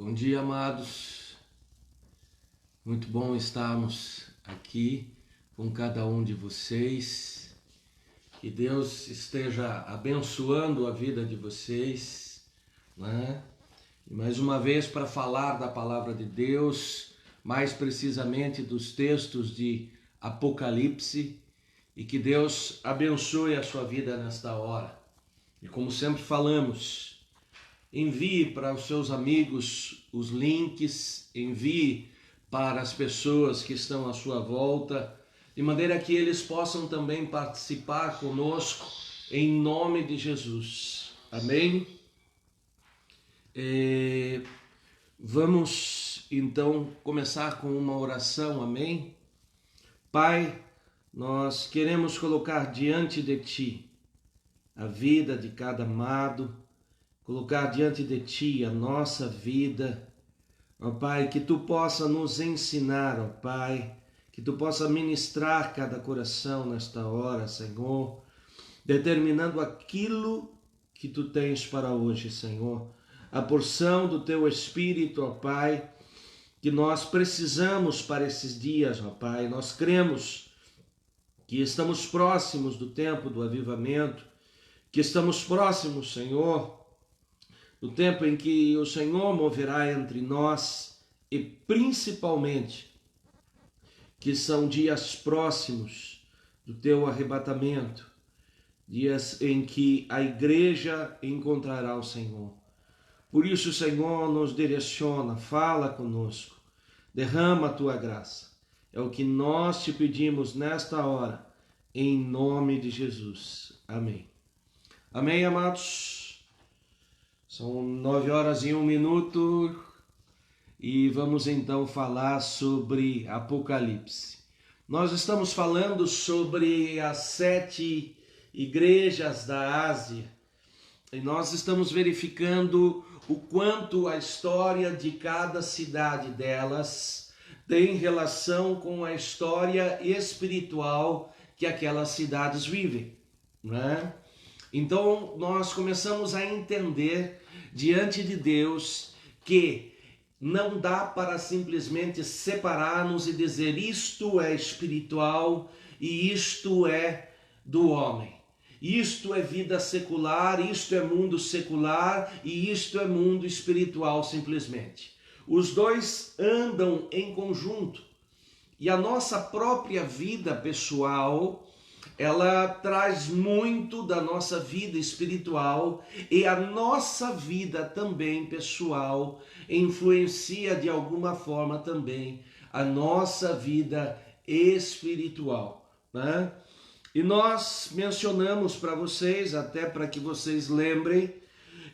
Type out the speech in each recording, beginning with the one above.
Bom dia, amados. Muito bom estarmos aqui com cada um de vocês. Que Deus esteja abençoando a vida de vocês, né? E mais uma vez para falar da palavra de Deus, mais precisamente dos textos de Apocalipse, e que Deus abençoe a sua vida nesta hora. E como sempre falamos, envie para os seus amigos os links, envie para as pessoas que estão à sua volta, de maneira que eles possam também participar conosco, em nome de Jesus. Amém? Vamos então começar com uma oração, amém? Pai, nós queremos colocar diante de Ti a vida de cada amado, colocar diante de Ti a nossa vida, ó Pai, que Tu possa nos ensinar, ó Pai, que Tu possa ministrar cada coração nesta hora, Senhor, determinando aquilo que Tu tens para hoje, Senhor, a porção do Teu Espírito, ó Pai, que nós precisamos para esses dias, ó Pai. Nós cremos que estamos próximos do tempo do avivamento, que estamos próximos, Senhor, do tempo em que o Senhor moverá entre nós e principalmente que são dias próximos do Teu arrebatamento, dias em que a igreja encontrará o Senhor. Por isso, Senhor, nos direciona, fala conosco, derrama a Tua graça. É o que nós Te pedimos nesta hora, em nome de Jesus. Amém. Amém, amados? São 9h01 e vamos então falar sobre Apocalipse. Nós estamos falando sobre as 7 igrejas da Ásia e nós estamos verificando o quanto a história de cada cidade delas tem relação com a história espiritual que aquelas cidades vivem, né? Então nós começamos a entender diante de Deus que não dá para simplesmente separar-nos e dizer isto é espiritual e isto é do homem. Isto é vida secular, isto é mundo secular e isto é mundo espiritual simplesmente. Os dois andam em conjunto e a nossa própria vida pessoal, ela traz muito da nossa vida espiritual e a nossa vida também pessoal influencia de alguma forma também a nossa vida espiritual, né? E nós mencionamos para vocês, até para que vocês lembrem,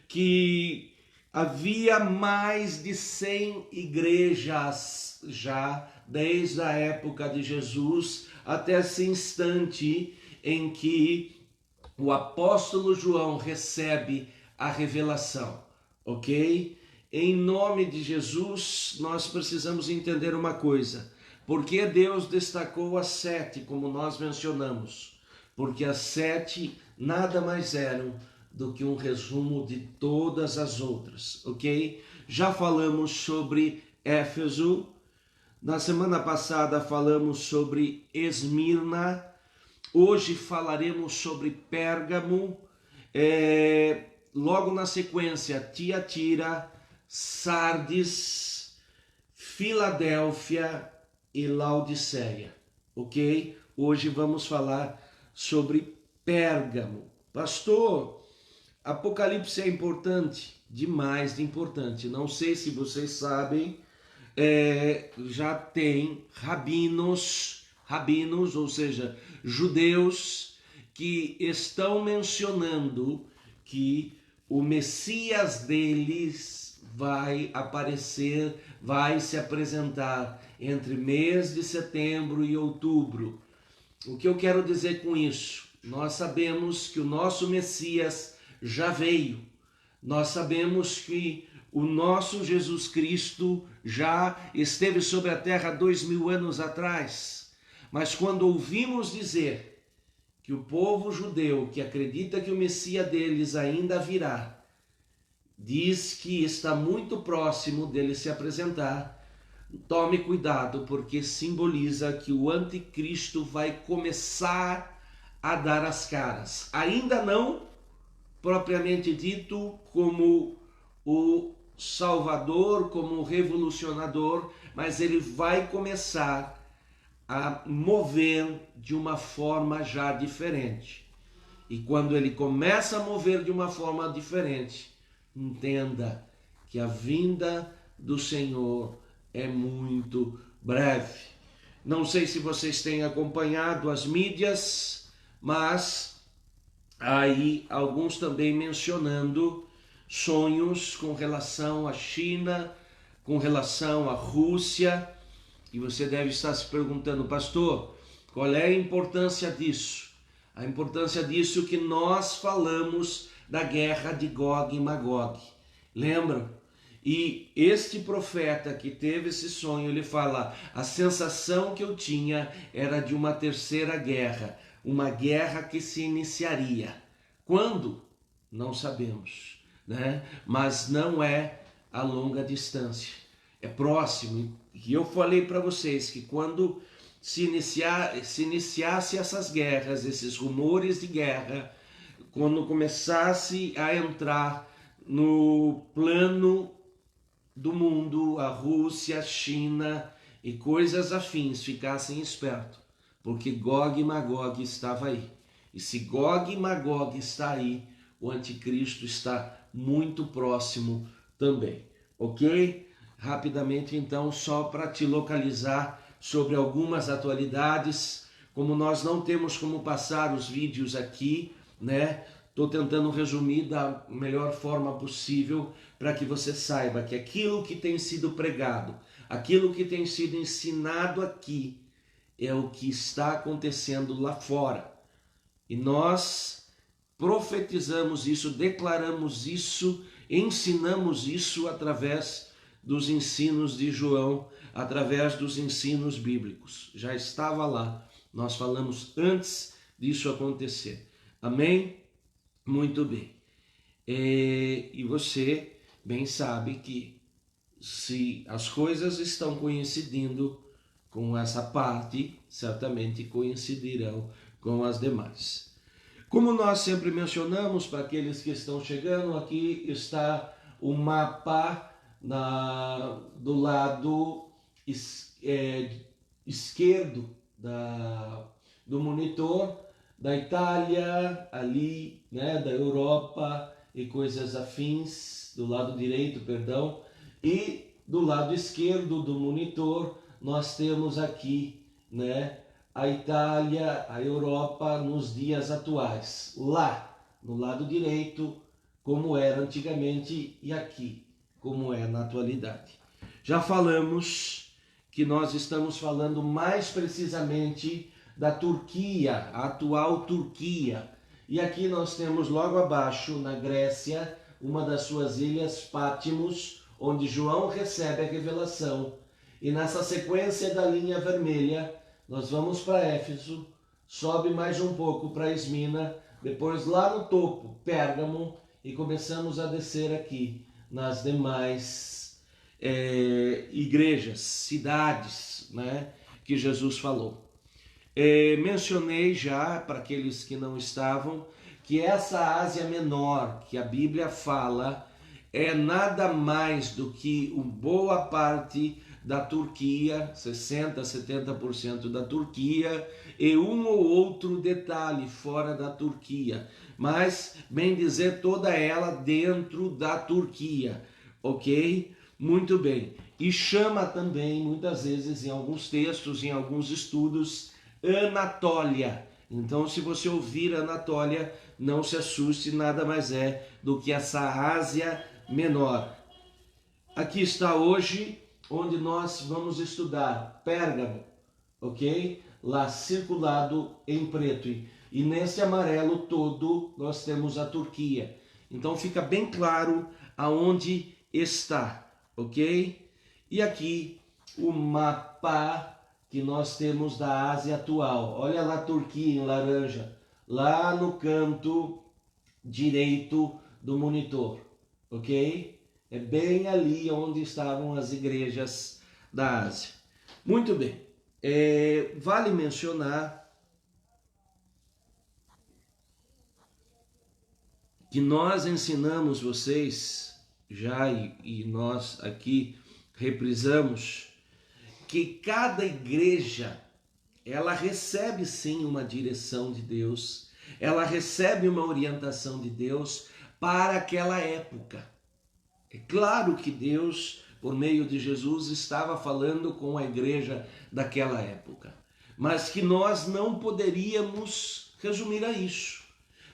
que havia mais de 100 igrejas já desde a época de Jesus até esse instante em que o apóstolo João recebe a revelação, ok? Em nome de Jesus, nós precisamos entender uma coisa. Por que Deus destacou as 7, como nós mencionamos? Porque as 7 nada mais eram do que um resumo de todas as outras, ok? Já falamos sobre Éfeso, na semana passada falamos sobre Esmirna, hoje falaremos sobre Pérgamo, logo na sequência Tiatira, Sardes, Filadélfia e Laodiceia, ok? Hoje vamos falar sobre Pérgamo. Pastor, Apocalipse é importante, demais de importante. Não sei se vocês sabem, já tem rabinos, ou seja, judeus, que estão mencionando que o Messias deles vai aparecer, vai se apresentar entre mês de setembro e outubro. O que eu quero dizer com isso? Nós sabemos que o nosso Messias já veio. Nós sabemos que o nosso Jesus Cristo já esteve sobre a terra 2000 anos atrás. Mas quando ouvimos dizer que o povo judeu que acredita que o Messias deles ainda virá, diz que está muito próximo dele se apresentar. Tome cuidado, porque simboliza que o anticristo vai começar a dar as caras. Ainda não propriamente dito como o Salvador, como o revolucionador, mas ele vai começar a mover de uma forma já diferente. E quando ele começa a mover de uma forma diferente, entenda que a vinda do Senhor é muito breve. Não sei se vocês têm acompanhado as mídias, mas aí alguns também mencionando sonhos com relação à China, com relação à Rússia, e você deve estar se perguntando, pastor, qual é a importância disso? A importância disso que nós falamos da guerra de Gog e Magog. Lembram? E este profeta que teve esse sonho, ele fala, a sensação que eu tinha era de uma terceira guerra, uma guerra que se iniciaria. Quando? Não sabemos, né? Mas não é a longa distância, é próximo. E eu falei para vocês que quando se iniciasse essas guerras, esses rumores de guerra, quando começasse a entrar no plano do mundo, a Rússia, a China e coisas afins, ficassem espertos, porque Gog e Magog estava aí. E se Gog e Magog está aí, o anticristo está muito próximo também, ok? Rapidamente então, só para te localizar sobre algumas atualidades, como nós não temos como passar os vídeos aqui, né? Estou tentando resumir da melhor forma possível para que você saiba que aquilo que tem sido pregado, aquilo que tem sido ensinado aqui, é o que está acontecendo lá fora. E nós profetizamos isso, declaramos isso, ensinamos isso através dos ensinos de João, através dos ensinos bíblicos. Já estava lá, nós falamos antes disso acontecer. Amém? Muito bem. E você bem sabe que se as coisas estão coincidindo com essa parte, certamente coincidirão com as demais. Como nós sempre mencionamos, para aqueles que estão chegando, aqui está o mapa do lado esquerdo do monitor, da Itália, ali, né, da Europa e coisas afins, do lado direito, perdão, e do lado esquerdo do monitor nós temos aqui, né, a Itália, a Europa nos dias atuais. Lá, no lado direito, como era antigamente, e aqui, como é na atualidade. Já falamos que nós estamos falando mais precisamente da Turquia, a atual Turquia. E aqui nós temos logo abaixo, na Grécia, uma das suas ilhas, Patmos, onde João recebe a revelação. E nessa sequência da linha vermelha, nós vamos para Éfeso, sobe mais um pouco para Esmina, depois lá no topo, Pérgamo, e começamos a descer aqui nas demais igrejas, cidades, né, que Jesus falou. Mencionei já, para aqueles que não estavam, que essa Ásia Menor, que a Bíblia fala, é nada mais do que uma boa parte da Turquia, 60%, 70% da Turquia, e um ou outro detalhe fora da Turquia, mas, bem dizer, toda ela dentro da Turquia, ok? Muito bem. E chama também, muitas vezes, em alguns textos, em alguns estudos, Anatólia. Então, se você ouvir Anatólia, não se assuste, nada mais é do que essa Ásia Menor. Aqui está hoje, onde nós vamos estudar Pérgamo, ok? Lá circulado em preto. E nesse amarelo todo nós temos a Turquia. Então fica bem claro aonde está, ok? E aqui o mapa que nós temos da Ásia atual. Olha lá a Turquia em laranja, lá no canto direito do monitor, ok? É bem ali onde estavam as igrejas da Ásia. Muito bem. Vale mencionar que nós ensinamos vocês já e nós aqui reprisamos que cada igreja ela recebe sim uma direção de Deus, ela recebe uma orientação de Deus para aquela época. É claro que Deus, por meio de Jesus, estava falando com a igreja daquela época, mas que nós não poderíamos resumir a isso,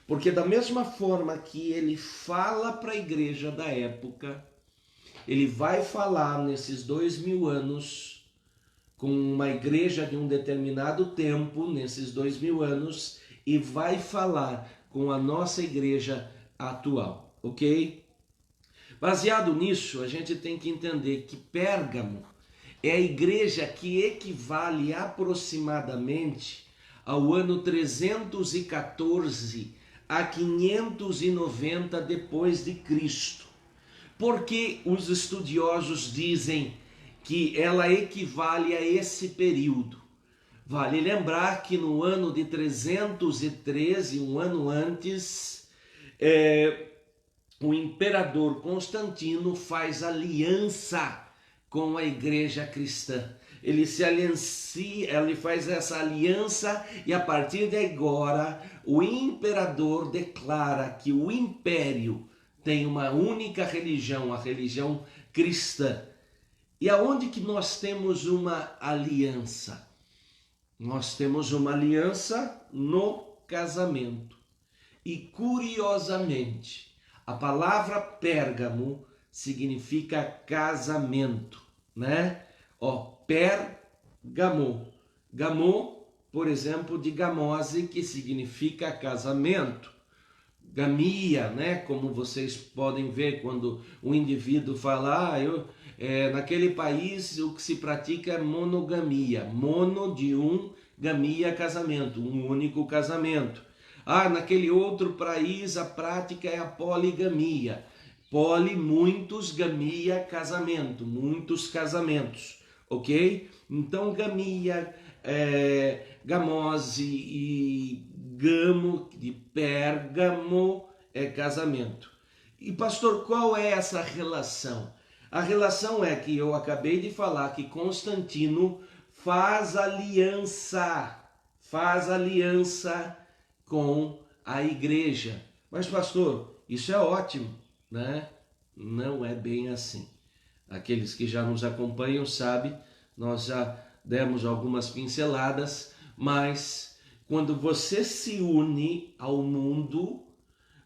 porque da mesma forma que ele fala para a igreja da época, ele vai falar nesses 2000 anos com uma igreja de um determinado tempo, nesses 2000 anos, e vai falar com a nossa igreja atual, ok? Baseado nisso, a gente tem que entender que Pérgamo é a igreja que equivale aproximadamente ao ano 314 a 590 depois de Cristo. Porque os estudiosos dizem que ela equivale a esse período? Vale lembrar que no ano de 313, um ano antes, o imperador Constantino faz aliança com a igreja cristã. Ele faz essa aliança e a partir de agora o imperador declara que o império tem uma única religião, a religião cristã. E aonde que nós temos uma aliança? Nós temos uma aliança no casamento. E curiosamente, a palavra Pérgamo significa casamento, né? Pérgamo. Gamo, por exemplo, de gamose, que significa casamento. Gamia, né? Como vocês podem ver quando o indivíduo fala, naquele país o que se pratica é monogamia. Mono de um, gamia casamento, um único casamento. Naquele outro país a prática é a poligamia. Poli, muitos, gamia, casamento, muitos casamentos, ok? Então gamia, gamose e gamo, de Pérgamo, é casamento. E pastor, qual é essa relação? A relação é que eu acabei de falar que Constantino faz aliança com a igreja. Mas pastor, isso é ótimo, né? Não é bem assim. Aqueles que já nos acompanham sabem, nós já demos algumas pinceladas, mas quando você se une ao mundo,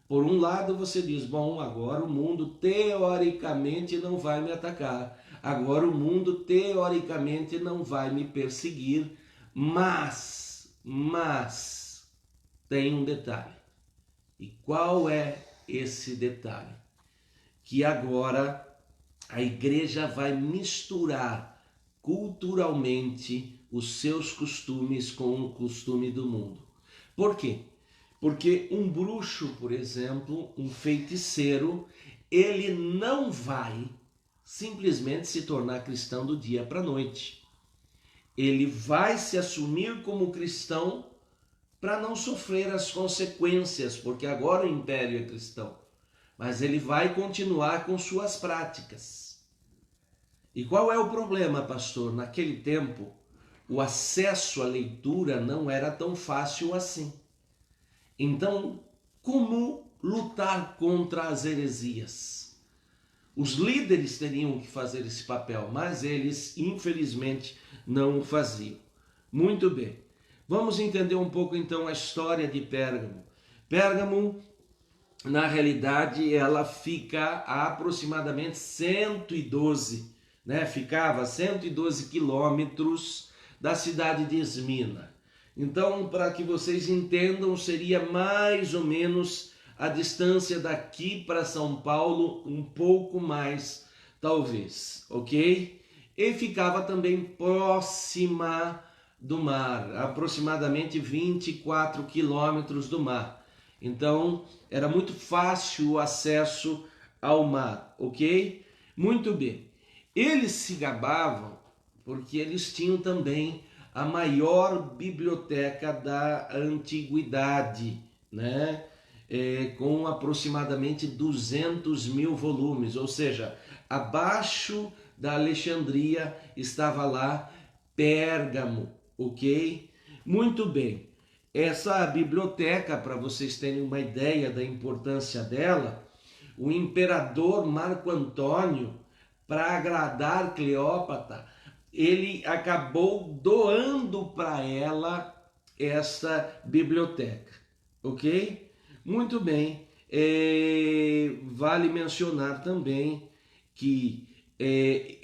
por um lado você diz, bom, agora o mundo teoricamente não vai me atacar, agora o mundo teoricamente não vai me perseguir, mas tem um detalhe. E qual é esse detalhe? Que agora a igreja vai misturar culturalmente os seus costumes com o costume do mundo. Por quê? Porque um bruxo, por exemplo, um feiticeiro, ele não vai simplesmente se tornar cristão do dia para a noite. Ele vai se assumir como cristão para não sofrer as consequências, porque agora o império é cristão. Mas ele vai continuar com suas práticas. E qual é o problema, pastor? Naquele tempo, o acesso à leitura não era tão fácil assim. Então, como lutar contra as heresias? Os líderes teriam que fazer esse papel, mas eles, infelizmente, não o faziam. Muito bem. Vamos entender um pouco, então, a história de Pérgamo. Pérgamo, na realidade, ela fica a aproximadamente 112, né? Ficava a 112 quilômetros da cidade de Esmina. Então, para que vocês entendam, seria mais ou menos a distância daqui para São Paulo, um pouco mais, talvez, ok? E ficava também próxima do mar, aproximadamente 24 quilômetros do mar. Então, era muito fácil o acesso ao mar, ok? Muito bem. Eles se gabavam porque eles tinham também a maior biblioteca da antiguidade, né? Com aproximadamente 200 mil volumes, ou seja, abaixo da Alexandria estava lá Pérgamo, ok? Muito bem. Essa biblioteca, para vocês terem uma ideia da importância dela, o imperador Marco Antônio, para agradar Cleópatra, ele acabou doando para ela essa biblioteca, ok? Muito bem. Vale mencionar também que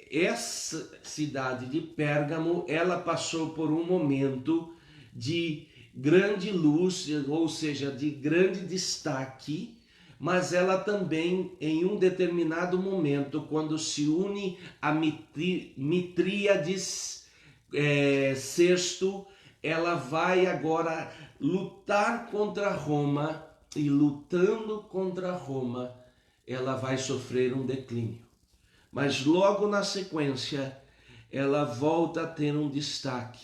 essa cidade de Pérgamo, ela passou por um momento de grande luz, ou seja, de grande destaque, mas ela também, em um determinado momento, quando se une a Mitríades sexto, ela vai agora lutar contra Roma, e lutando contra Roma, ela vai sofrer um declínio. Mas logo na sequência, ela volta a ter um destaque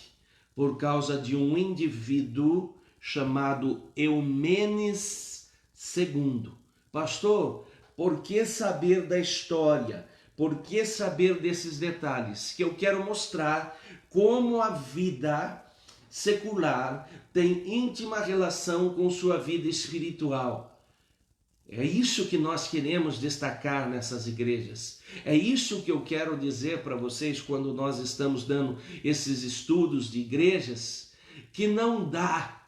por causa de um indivíduo chamado Eumenes II. Pastor, por que saber da história? Por que saber desses detalhes? Que eu quero mostrar como a vida secular tem íntima relação com sua vida espiritual. É isso que nós queremos destacar nessas igrejas. É isso que eu quero dizer para vocês quando nós estamos dando esses estudos de igrejas, que não dá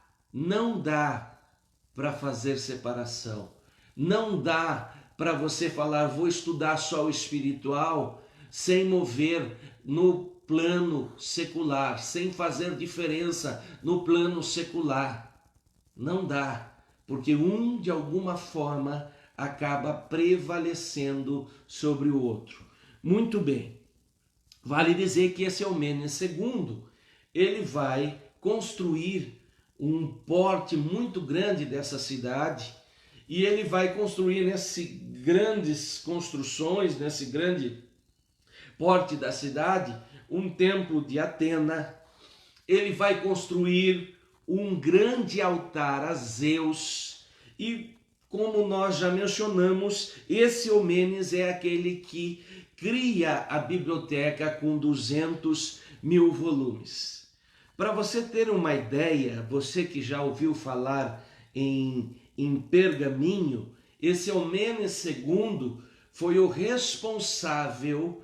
para fazer separação. Não dá para você falar, vou estudar só o espiritual, sem mover no plano secular, sem fazer diferença no plano secular. Não dá. Porque um, de alguma forma, acaba prevalecendo sobre o outro. Muito bem. Vale dizer que esse Eumenes II, ele vai construir um porte muito grande dessa cidade, e ele vai construir nessas grandes construções, nesse grande porte da cidade, um templo de Atena. Ele vai construir um grande altar a Zeus, e como nós já mencionamos, esse Eumenes é aquele que cria a biblioteca com 200 mil volumes. Para você ter uma ideia, você que já ouviu falar em pergaminho, esse Eumenes II foi o responsável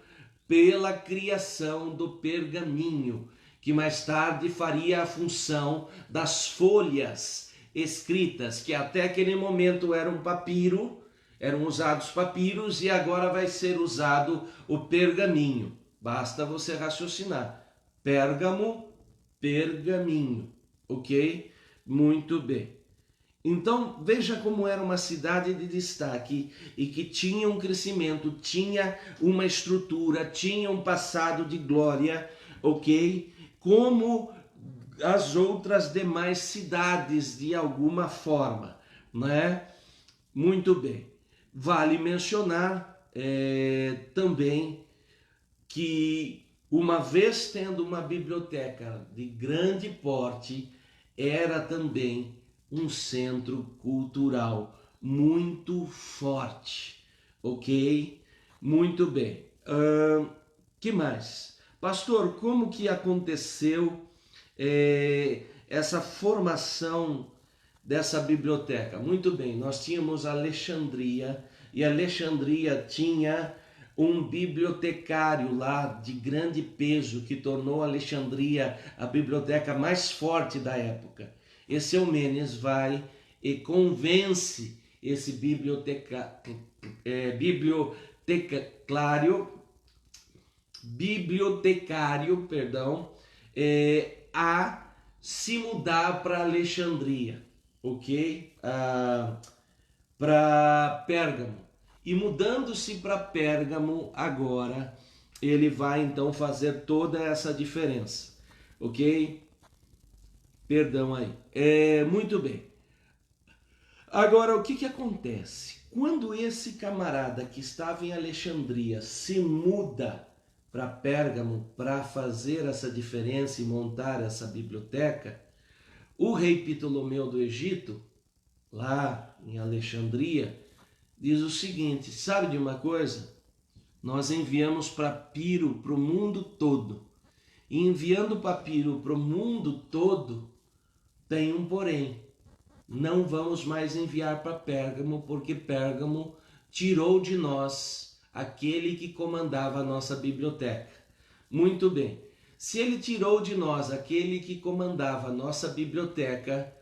pela criação do pergaminho, que mais tarde faria a função das folhas escritas, que até aquele momento eram papiro, eram usados papiros, e agora vai ser usado o pergaminho. Basta você raciocinar. Pérgamo, pergaminho, ok? Muito bem. Então, veja como era uma cidade de destaque e que tinha um crescimento, tinha uma estrutura, tinha um passado de glória, ok? Como as outras demais cidades, de alguma forma, né? Muito bem. Vale mencionar também que, uma vez tendo uma biblioteca de grande porte, era também um centro cultural muito forte, ok? Muito bem. Que mais? Pastor, como que aconteceu essa formação dessa biblioteca? Muito bem, nós tínhamos Alexandria, e Alexandria tinha um bibliotecário lá de grande peso, que tornou Alexandria a biblioteca mais forte da época. Esse Eumenes vai e convence esse bibliotecário, a se mudar para Alexandria, ok? Para Pérgamo. E mudando-se para Pérgamo agora, ele vai então fazer toda essa diferença, ok? Perdão aí. Muito bem. Agora, o que acontece? quando esse camarada que estava em Alexandria se muda para Pérgamo para fazer essa diferença e montar essa biblioteca, o rei Ptolomeu do Egito, lá em Alexandria, diz o seguinte: sabe de uma coisa? Nós enviamos papiro para o mundo todo. E enviando papiro para o mundo todo, tem um porém. Não vamos mais enviar para Pérgamo, porque Pérgamo tirou de nós aquele que comandava a nossa biblioteca. Muito bem. Se ele tirou de nós aquele que comandava a nossa biblioteca,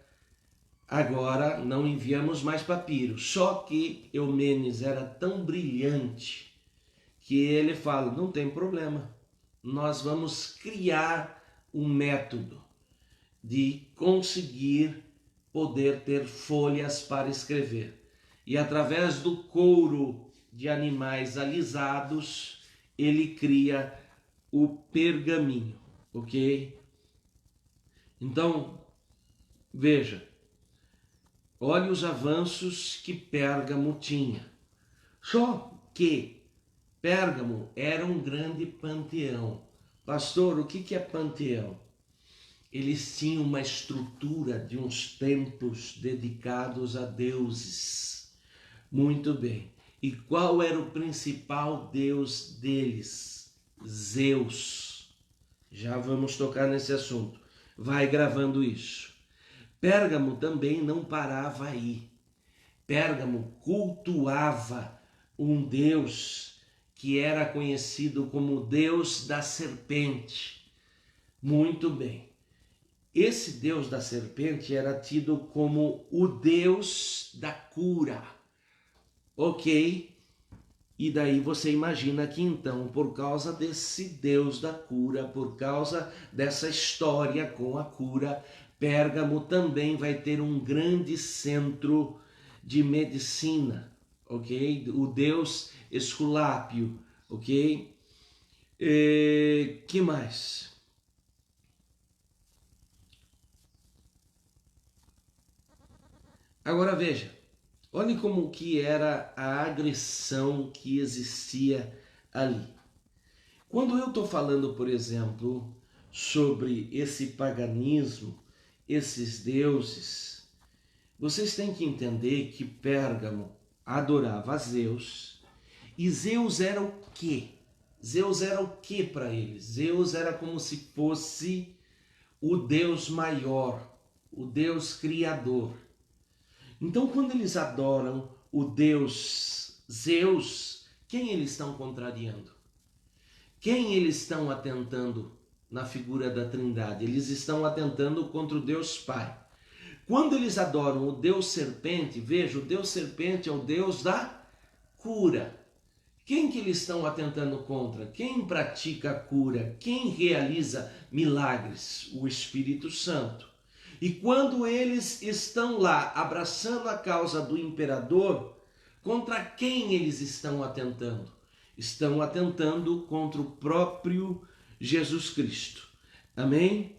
agora não enviamos mais papiro. Só que Eumenes era tão brilhante que ele fala: não tem problema, nós vamos criar um método de conseguir poder ter folhas para escrever. E através do couro de animais alisados, ele cria o pergaminho, ok? Então, veja, olhe os avanços que Pérgamo tinha. Só que Pérgamo era um grande panteão. Pastor, o que é panteão? Eles tinham uma estrutura de uns templos dedicados a deuses. Muito bem. E qual era o principal deus deles? Zeus. Já vamos tocar nesse assunto. Vai gravando isso. Pérgamo também não parava aí. Pérgamo cultuava um deus que era conhecido como o Deus da Serpente. Muito bem. Esse Deus da Serpente era tido como o Deus da cura. Ok? E daí você imagina que então, por causa desse Deus da cura, por causa dessa história com a cura, Pérgamo também vai ter um grande centro de medicina, ok? O Deus Esculápio, ok? Que mais? Agora veja, olhe como que era a agressão que existia ali. Quando eu estou falando, por exemplo, sobre esse paganismo, esses deuses, vocês têm que entender que Pérgamo adorava a Zeus. E Zeus era o quê? Zeus era o quê para eles? Zeus era como se fosse o Deus maior, o Deus criador. Então, quando eles adoram o Deus Zeus, quem eles estão contrariando? Quem eles estão atentando na figura da Trindade? Eles estão atentando contra o Deus Pai. Quando eles adoram o Deus Serpente, veja, o Deus Serpente é o Deus da cura. Quem que eles estão atentando contra? Quem pratica a cura? Quem realiza milagres? O Espírito Santo. E quando eles estão lá abraçando a causa do imperador, contra quem eles estão atentando? Estão atentando contra o próprio Jesus Cristo. Amém?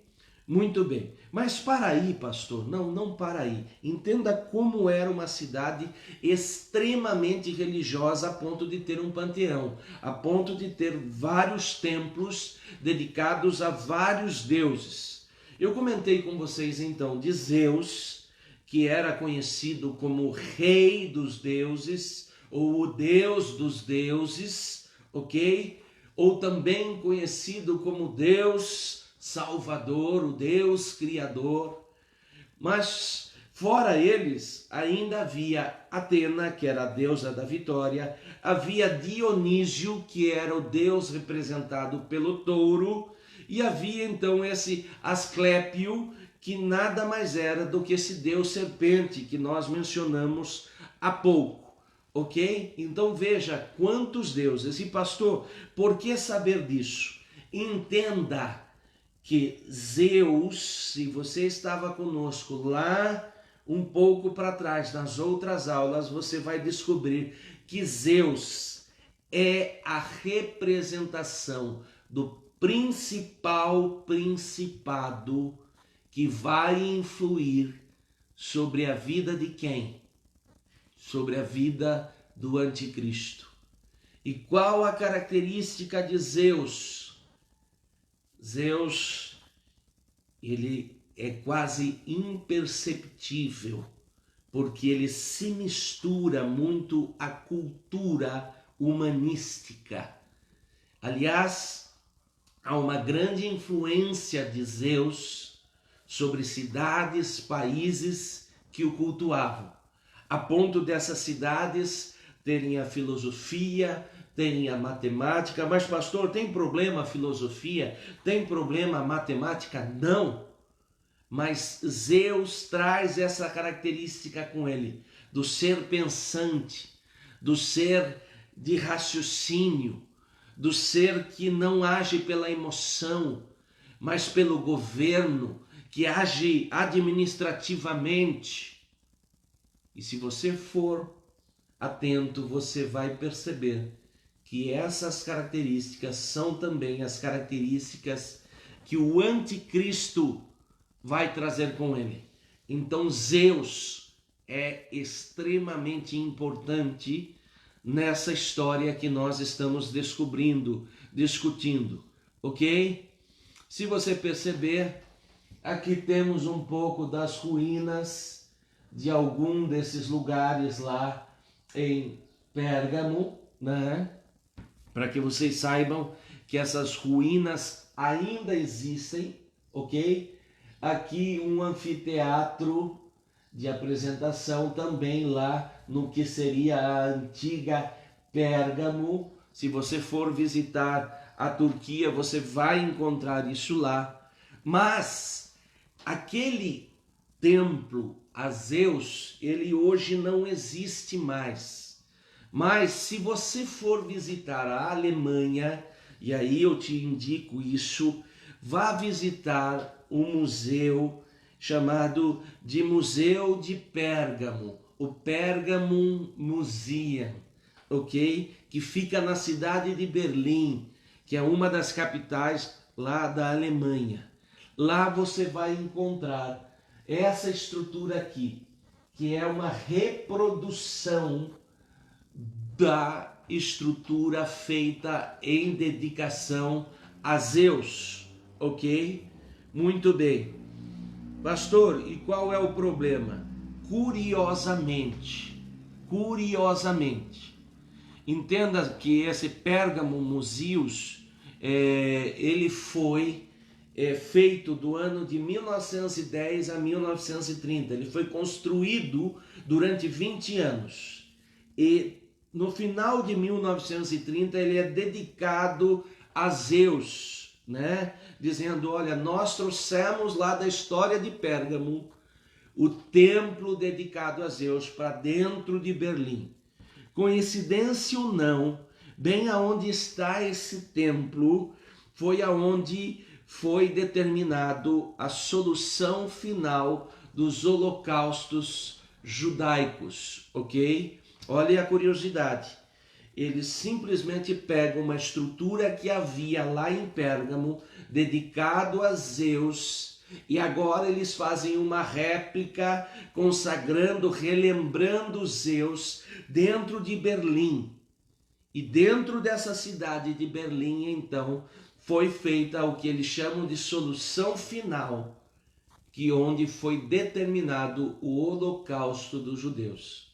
Muito bem. Mas para aí, pastor, não para aí. Entenda como era uma cidade extremamente religiosa a ponto de ter um panteão, a ponto de ter vários templos dedicados a vários deuses. Eu comentei com vocês então de Zeus, que era conhecido como rei dos deuses, ou o deus dos deuses, ok? Ou também conhecido como Deus Salvador, o Deus Criador. Mas fora eles, ainda havia Atena, que era a deusa da vitória, havia Dionísio, que era o deus representado pelo touro, e havia então esse Asclépio, que nada mais era do que esse deus serpente que nós mencionamos há pouco. Ok? Então veja quantos deuses. E pastor, por que saber disso? Entenda que Zeus, se você estava conosco lá um pouco para trás, nas outras aulas, você vai descobrir que Zeus é a representação do principal principado que vai influir sobre a vida de quem? sobre a vida do anticristo. E qual a característica de Zeus? Zeus, ele é quase imperceptível, porque ele se mistura muito à cultura humanística. Aliás, há uma grande influência de Zeus sobre cidades, países que o cultuavam, a ponto dessas cidades terem a filosofia, terem a matemática. Mas pastor, tem problema a filosofia? Tem problema a matemática? Não. Mas Zeus traz essa característica com ele, do ser pensante, do ser de raciocínio, do ser que não age pela emoção, mas pelo governo, que age administrativamente. E se você for atento, você vai perceber que essas características são também as características que o anticristo vai trazer com ele. Então Zeus é extremamente importante nessa história que nós estamos descobrindo, discutindo, ok? Se você perceber, aqui temos um pouco das ruínas de algum desses lugares lá em Pérgamo, né? Para que vocês saibam que essas ruínas ainda existem, ok? Aqui um anfiteatro de apresentação também lá no que seria a antiga Pérgamo. Se você for visitar a Turquia, você vai encontrar isso lá. Mas aquele templo a Zeus, ele hoje não existe mais. Mas se você for visitar a Alemanha, e aí eu te indico isso, vá visitar um museu chamado de Museu de Pérgamo, o Pergamon Museum, ok? Que fica na cidade de Berlim, que é uma das capitais lá da Alemanha. Lá você vai encontrar essa estrutura aqui, que é uma reprodução da estrutura feita em dedicação a Zeus, ok? Muito bem. Pastor, e qual é o problema? Curiosamente, entenda que esse Pergamon Museum, ele foi feito do ano de 1910 a 1930. Ele foi construído durante 20 anos. E no final de 1930 ele é dedicado a Zeus, né? Dizendo, olha, nós trouxemos lá da história de Pérgamo o templo dedicado a Zeus para dentro de Berlim. Coincidência ou não, bem aonde está esse templo, foi aonde foi determinado a solução final dos holocaustos judaicos, ok? Olha a curiosidade. Eles simplesmente pegam uma estrutura que havia lá em Pérgamo, dedicado a Zeus, e agora eles fazem uma réplica, consagrando, relembrando Zeus, dentro de Berlim. E dentro dessa cidade de Berlim, então, foi feita o que eles chamam de solução final, que onde foi determinado o holocausto dos judeus.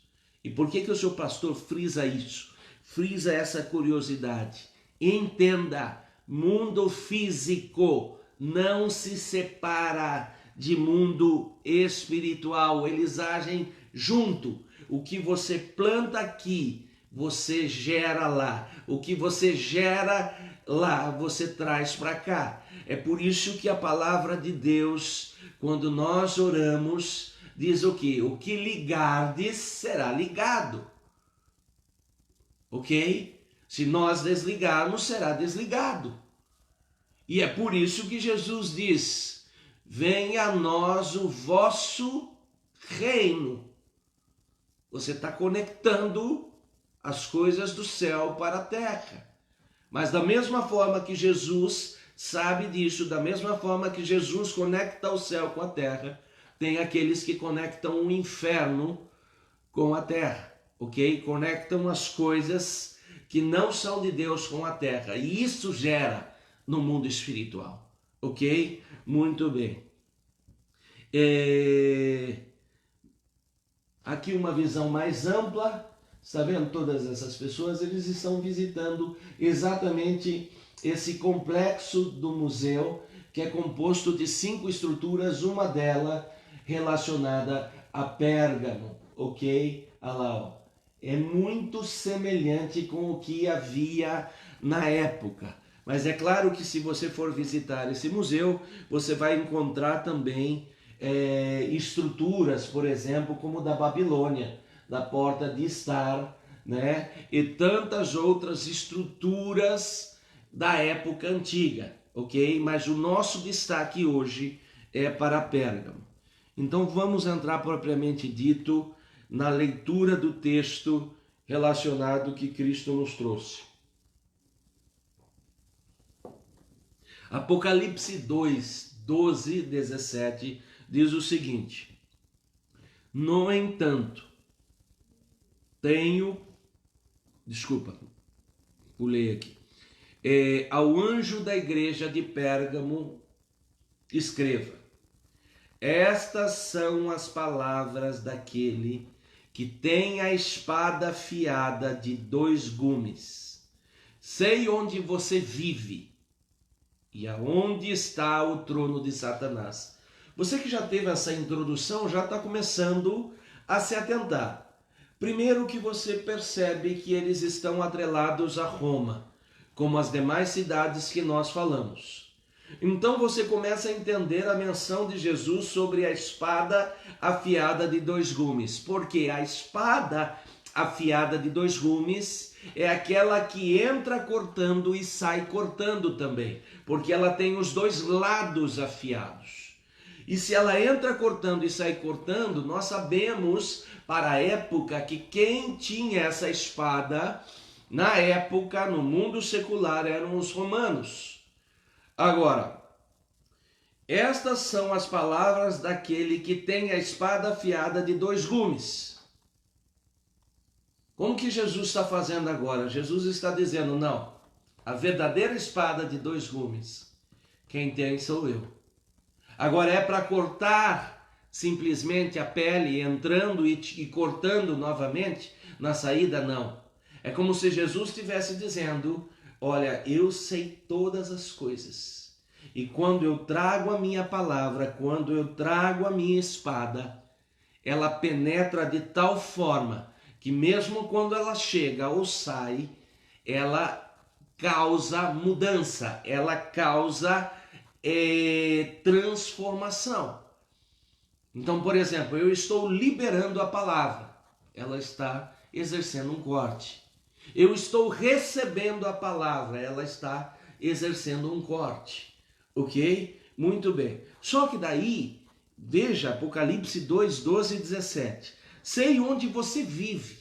E por que o seu pastor frisa isso? Frisa essa curiosidade. Entenda, mundo físico não se separa de mundo espiritual, eles agem junto. O que você planta aqui, você gera lá. O que você gera lá, você traz para cá. É por isso que a palavra de Deus, quando nós oramos, diz o quê? O que ligardes será ligado. Ok? Se nós desligarmos, será desligado. E é por isso que Jesus diz, venha a nós o vosso reino. Você está conectando as coisas do céu para a terra. Mas da mesma forma que Jesus sabe disso, da mesma forma que Jesus conecta o céu com a terra, tem aqueles que conectam o inferno com a terra. ok? Conectam as coisas que não são de Deus com a terra. E isso gera no mundo espiritual, ok? Muito bem. Aqui uma visão mais ampla. Está vendo todas essas pessoas? Eles estão visitando exatamente esse complexo do museu, que é composto de 5 estruturas, uma delas relacionada a Pérgamo, ok? Olha lá, ó. É muito semelhante com o que havia na época. Mas é claro que se você for visitar esse museu, você vai encontrar também estruturas, por exemplo, como da Babilônia, da Porta de Estar, né? E tantas outras estruturas da época antiga, ok? Mas o nosso destaque hoje é para Pérgamo. Então vamos entrar propriamente dito na leitura do texto relacionado que Cristo nos trouxe. Apocalipse 2, 12, 17 diz o seguinte: no entanto, pulei aqui. Ao anjo da igreja de Pérgamo, escreva: estas são as palavras daquele que tem a espada afiada de 2 gumes. Sei onde você vive e aonde está o trono de Satanás. Você que já teve essa introdução já está começando a se atentar. Primeiro que você percebe que eles estão atrelados a Roma, como as demais cidades que nós falamos. Então você começa a entender a menção de Jesus sobre a espada afiada de 2 gumes. Porque a espada afiada de 2 gumes é aquela que entra cortando e sai cortando também. Porque ela tem os 2 lados afiados. E se ela entra cortando e sai cortando, nós sabemos para a época que quem tinha essa espada, na época, no mundo secular, eram os romanos. Agora, estas são as palavras daquele que tem a espada afiada de 2 gumes. Como que Jesus está fazendo agora? Jesus está dizendo, não, a verdadeira espada de 2 gumes, quem tem sou eu. Agora é para cortar simplesmente a pele, entrando e cortando novamente na saída? Não. É como se Jesus estivesse dizendo, olha, eu sei todas as coisas. E quando eu trago a minha palavra, quando eu trago a minha espada, ela penetra de tal forma que mesmo quando ela chega ou sai, ela causa mudança, ela causa transformação. Então, por exemplo, eu estou liberando a palavra, ela está exercendo um corte. Eu estou recebendo a palavra, ela está exercendo um corte. Ok? Muito bem. Só que daí, veja Apocalipse 2, 12 e 17. Sei onde você vive,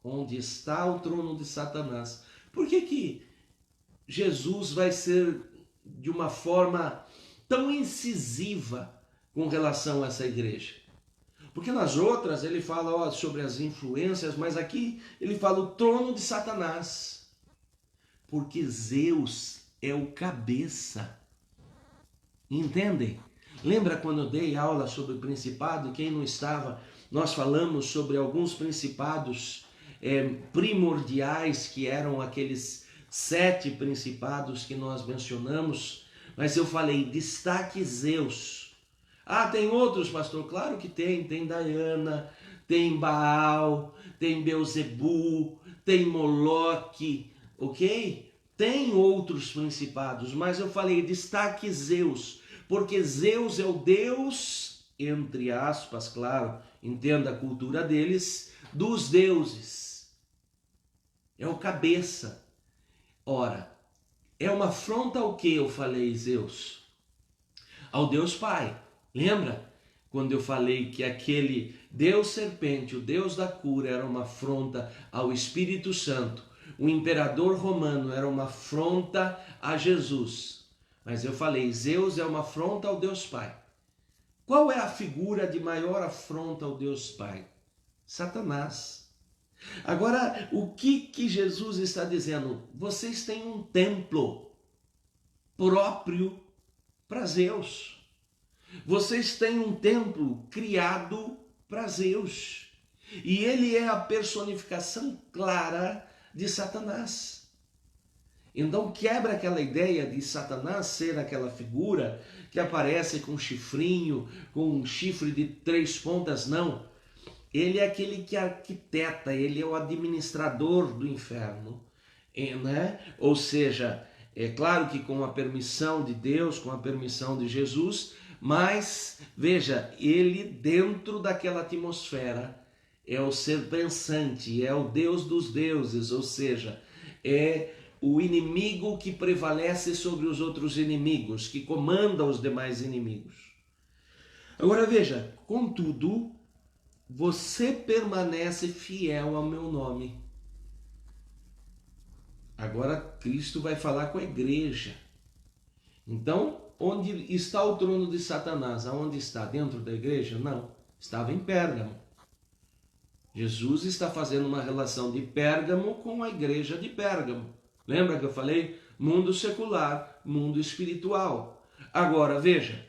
onde está o trono de Satanás. Por que Jesus vai ser de uma forma tão incisiva com relação a essa igreja? Porque nas outras ele fala sobre as influências, mas aqui ele fala o trono de Satanás. Porque Zeus é o cabeça. Entendem? Lembra quando eu dei aula sobre o principado? Quem não estava, nós falamos sobre alguns principados primordiais, que eram aqueles 7 principados que nós mencionamos. Mas eu falei, destaque Zeus. Ah, tem outros, pastor? Claro que tem. Tem Diana, tem Baal, tem Beuzebu, tem Moloque, ok? Tem outros principados, mas eu falei, destaque Zeus, porque Zeus é o Deus, entre aspas, claro, entenda a cultura deles, dos deuses. É o cabeça. Ora, é uma afronta ao que eu falei, Zeus? Ao Deus Pai. Lembra? Quando eu falei que aquele Deus serpente, o Deus da cura, era uma afronta ao Espírito Santo. O imperador romano era uma afronta a Jesus. Mas eu falei, Zeus é uma afronta ao Deus Pai. Qual é a figura de maior afronta ao Deus Pai? Satanás. Agora, o que Jesus está dizendo? Vocês têm um templo próprio para Zeus. Vocês têm um templo criado para Zeus. E ele é a personificação clara de Satanás. Então quebra aquela ideia de Satanás ser aquela figura que aparece com um chifrinho, com um chifre de 3 pontas, não. Ele é aquele que arquiteta, ele é o administrador do inferno, né? Ou seja, é claro que com a permissão de Deus, com a permissão de Jesus, mas veja, ele dentro daquela atmosfera é o ser pensante, é o Deus dos deuses, ou seja, é o inimigo que prevalece sobre os outros inimigos, que comanda os demais inimigos. Agora veja, contudo, você permanece fiel ao meu nome. Agora Cristo vai falar com a igreja. Então, onde está o trono de Satanás? Aonde está? Dentro da igreja? Não, estava em Pérgamo. Jesus está fazendo uma relação de Pérgamo com a igreja de Pérgamo. Lembra que eu falei? Mundo secular, mundo espiritual. Agora, veja,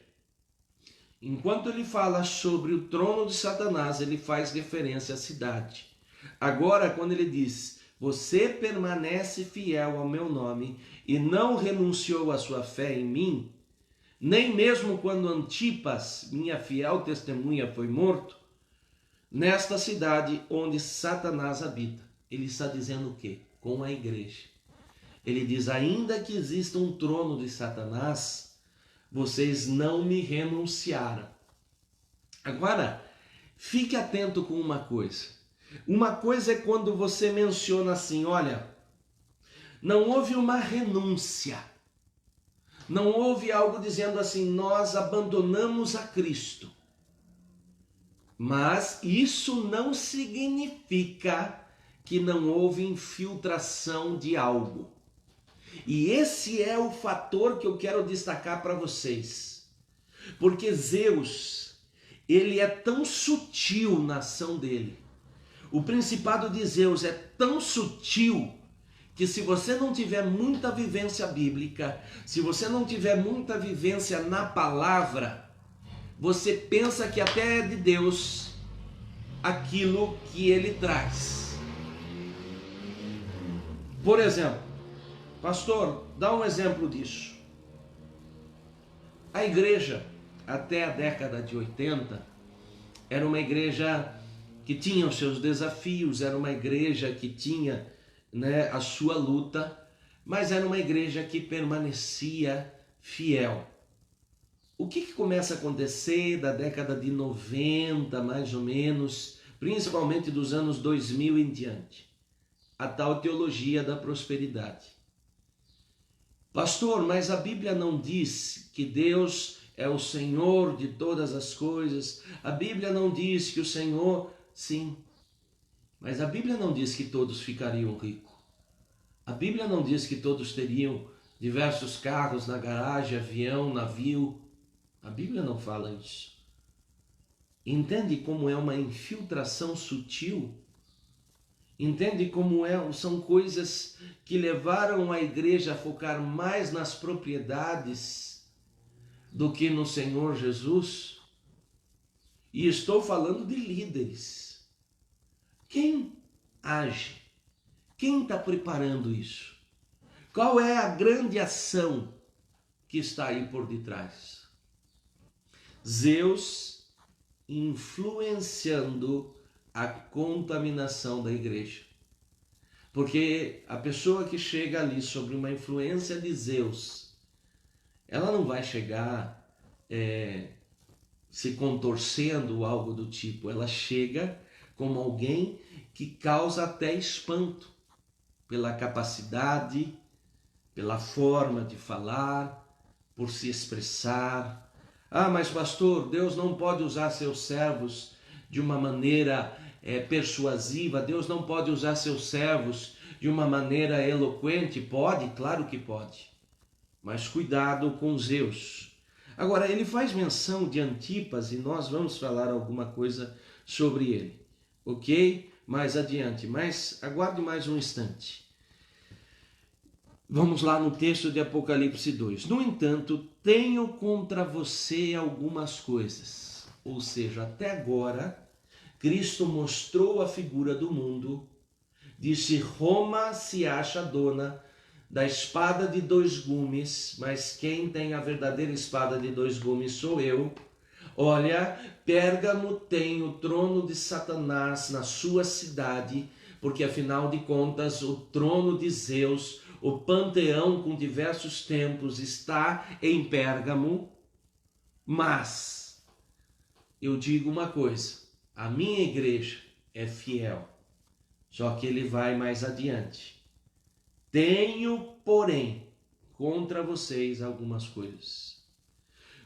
enquanto ele fala sobre o trono de Satanás, ele faz referência à cidade. Agora, quando ele diz, você permanece fiel ao meu nome e não renunciou à sua fé em mim, nem mesmo quando Antipas, minha fiel testemunha, foi morto, nesta cidade onde Satanás habita. Ele está dizendo o quê? Com a igreja. Ele diz, ainda que exista um trono de Satanás, vocês não me renunciaram. Agora, fique atento com uma coisa. Uma coisa é quando você menciona assim, olha, não houve uma renúncia. Não houve algo dizendo assim, nós abandonamos a Cristo. Mas isso não significa que não houve infiltração de algo. E esse é o fator que eu quero destacar para vocês. Porque Zeus, ele é tão sutil na ação dele. O principado de Zeus é tão sutil que se você não tiver muita vivência bíblica, se você não tiver muita vivência na palavra, você pensa que até é de Deus aquilo que ele traz. Por exemplo, pastor, dá um exemplo disso. A igreja, até a década de 80, era uma igreja que tinha os seus desafios, era uma igreja que tinha, né, a sua luta, mas era uma igreja que permanecia fiel. O que começa a acontecer da década de 90, mais ou menos, principalmente dos anos 2000 em diante? A tal teologia da prosperidade. Pastor, mas a Bíblia não diz que Deus é o Senhor de todas as coisas. A Bíblia não diz que o Senhor... Sim, mas a Bíblia não diz que todos ficariam ricos. A Bíblia não diz que todos teriam diversos carros na garagem, avião, navio. A Bíblia não fala isso. Entende como é uma infiltração sutil? Entende como são coisas que levaram a igreja a focar mais nas propriedades do que no Senhor Jesus? E estou falando de líderes. Quem age? Quem está preparando isso? Qual é a grande ação que está aí por detrás? Zeus influenciando a contaminação da igreja. Porque a pessoa que chega ali sobre uma influência de Zeus, ela não vai chegar se contorcendo ou algo do tipo. Ela chega como alguém que causa até espanto pela capacidade, pela forma de falar, por se expressar. Ah, mas pastor, Deus não pode usar seus servos de uma maneira persuasiva, Deus não pode usar seus servos de uma maneira eloquente. Pode, claro que pode, mas cuidado com Zeus. Agora, ele faz menção de Antipas e nós vamos falar alguma coisa sobre ele, ok? mais adiante, mas aguarde mais um instante. Vamos lá no texto de Apocalipse 2. No entanto, tenho contra você algumas coisas. Ou seja, até agora, Cristo mostrou a figura do mundo, disse: Roma se acha dona da espada de dois gumes, mas quem tem a verdadeira espada de dois gumes sou eu. Olha, Pérgamo tem o trono de Satanás na sua cidade, porque afinal de contas o trono de Zeus, o panteão com diversos templos, está em Pérgamo. Mas eu digo uma coisa, a minha igreja é fiel, só que ele vai mais adiante. Tenho, porém, contra vocês algumas coisas.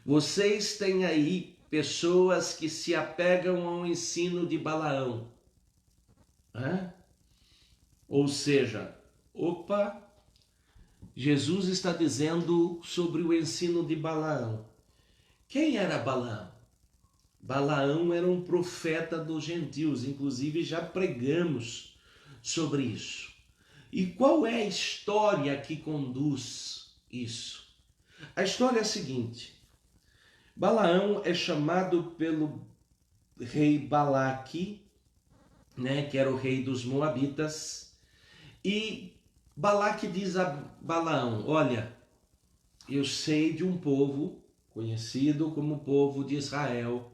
Vocês têm aí pessoas que se apegam ao ensino de Balaão. Ou seja, Jesus está dizendo sobre o ensino de Balaão. Quem era Balaão? Balaão era um profeta dos gentios, inclusive já pregamos sobre isso. E qual é a história que conduz isso? A história é a seguinte: Balaão é chamado pelo rei Balaque, que era o rei dos Moabitas, e Balaque diz a Balaão: olha, eu sei de um povo conhecido como o povo de Israel.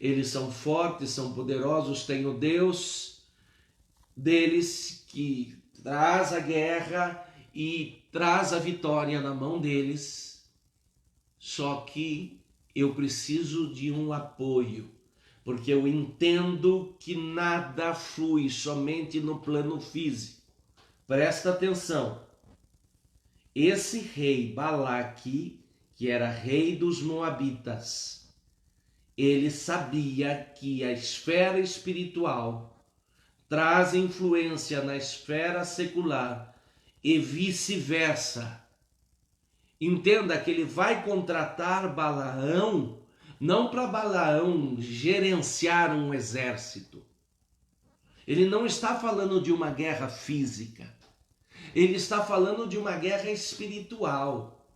Eles são fortes, são poderosos, tem o Deus deles que traz a guerra e traz a vitória na mão deles. Só que eu preciso de um apoio, porque eu entendo que nada flui somente no plano físico. Presta atenção. Esse rei Balaque, que era rei dos Moabitas, ele sabia que a esfera espiritual traz influência na esfera secular e vice-versa. Entenda que ele vai contratar Balaão não para Balaão gerenciar um exército. Ele não está falando de uma guerra física. Ele está falando de uma guerra espiritual.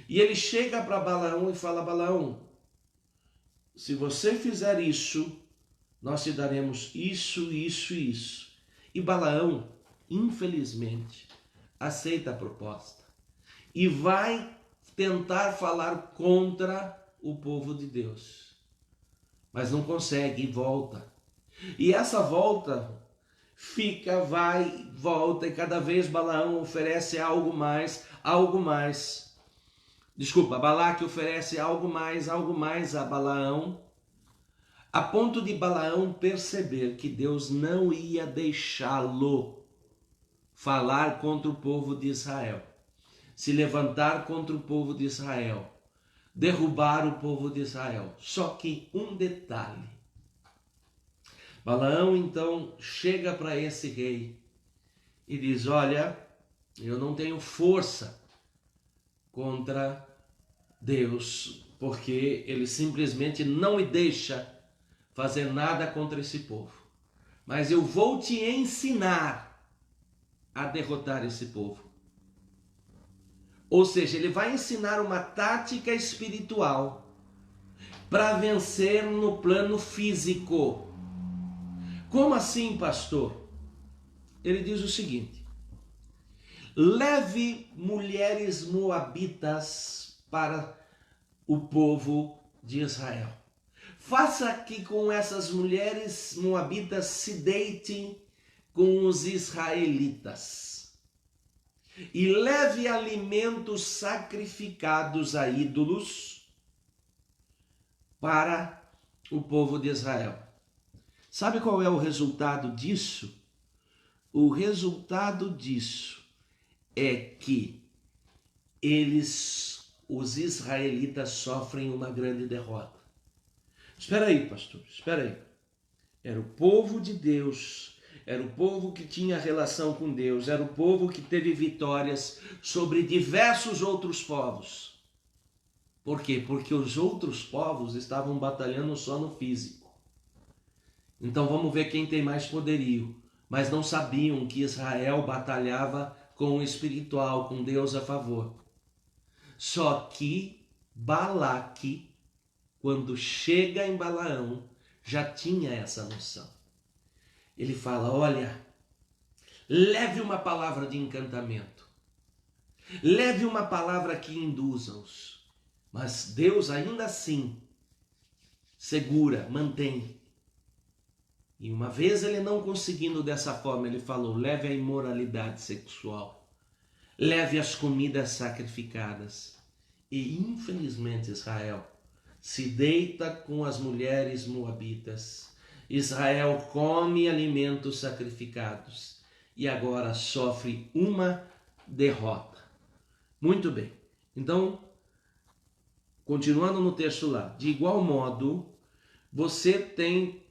E ele chega para Balaão e fala: Balaão, se você fizer isso, nós te daremos isso, isso e isso. E Balaão, infelizmente, aceita a proposta e vai tentar falar contra o povo de Deus. Mas não consegue e volta. E essa volta fica, vai, volta, e cada vez Balaão oferece algo mais, algo mais. Desculpa, Balaque oferece algo mais a Balaão, a ponto de Balaão perceber que Deus não ia deixá-lo falar contra o povo de Israel, se levantar contra o povo de Israel, derrubar o povo de Israel. Só que um detalhe. Balaão então chega para esse rei e diz: olha, eu não tenho força contra Deus, porque ele simplesmente não me deixa fazer nada contra esse povo. Mas eu vou te ensinar a derrotar esse povo. Ou seja, ele vai ensinar uma tática espiritual para vencer no plano físico. Como assim, pastor? Ele diz o seguinte: leve mulheres moabitas para o povo de Israel. Faça que com essas mulheres moabitas se deitem com os israelitas. E leve alimentos sacrificados a ídolos para o povo de Israel. Sabe qual é o resultado disso? O resultado disso é que os israelitas, sofrem uma grande derrota. Espera aí, pastor, espera aí. Era o povo de Deus, era o povo que tinha relação com Deus, era o povo que teve vitórias sobre diversos outros povos. Por quê? Porque os outros povos estavam batalhando só no físico. Então vamos ver quem tem mais poderio. Mas não sabiam que Israel batalhava com o espiritual, com Deus a favor. Só que Balaque, quando chega em Balaão, já tinha essa noção. Ele fala: olha, leve uma palavra de encantamento, leve uma palavra que induza-os. Mas Deus ainda assim segura, mantém. E uma vez ele não conseguindo dessa forma, ele falou: leve a imoralidade sexual, leve as comidas sacrificadas. E infelizmente Israel se deita com as mulheres moabitas. Israel come alimentos sacrificados e agora sofre uma derrota. Muito bem. Então, continuando no texto lá, de igual modo, você tem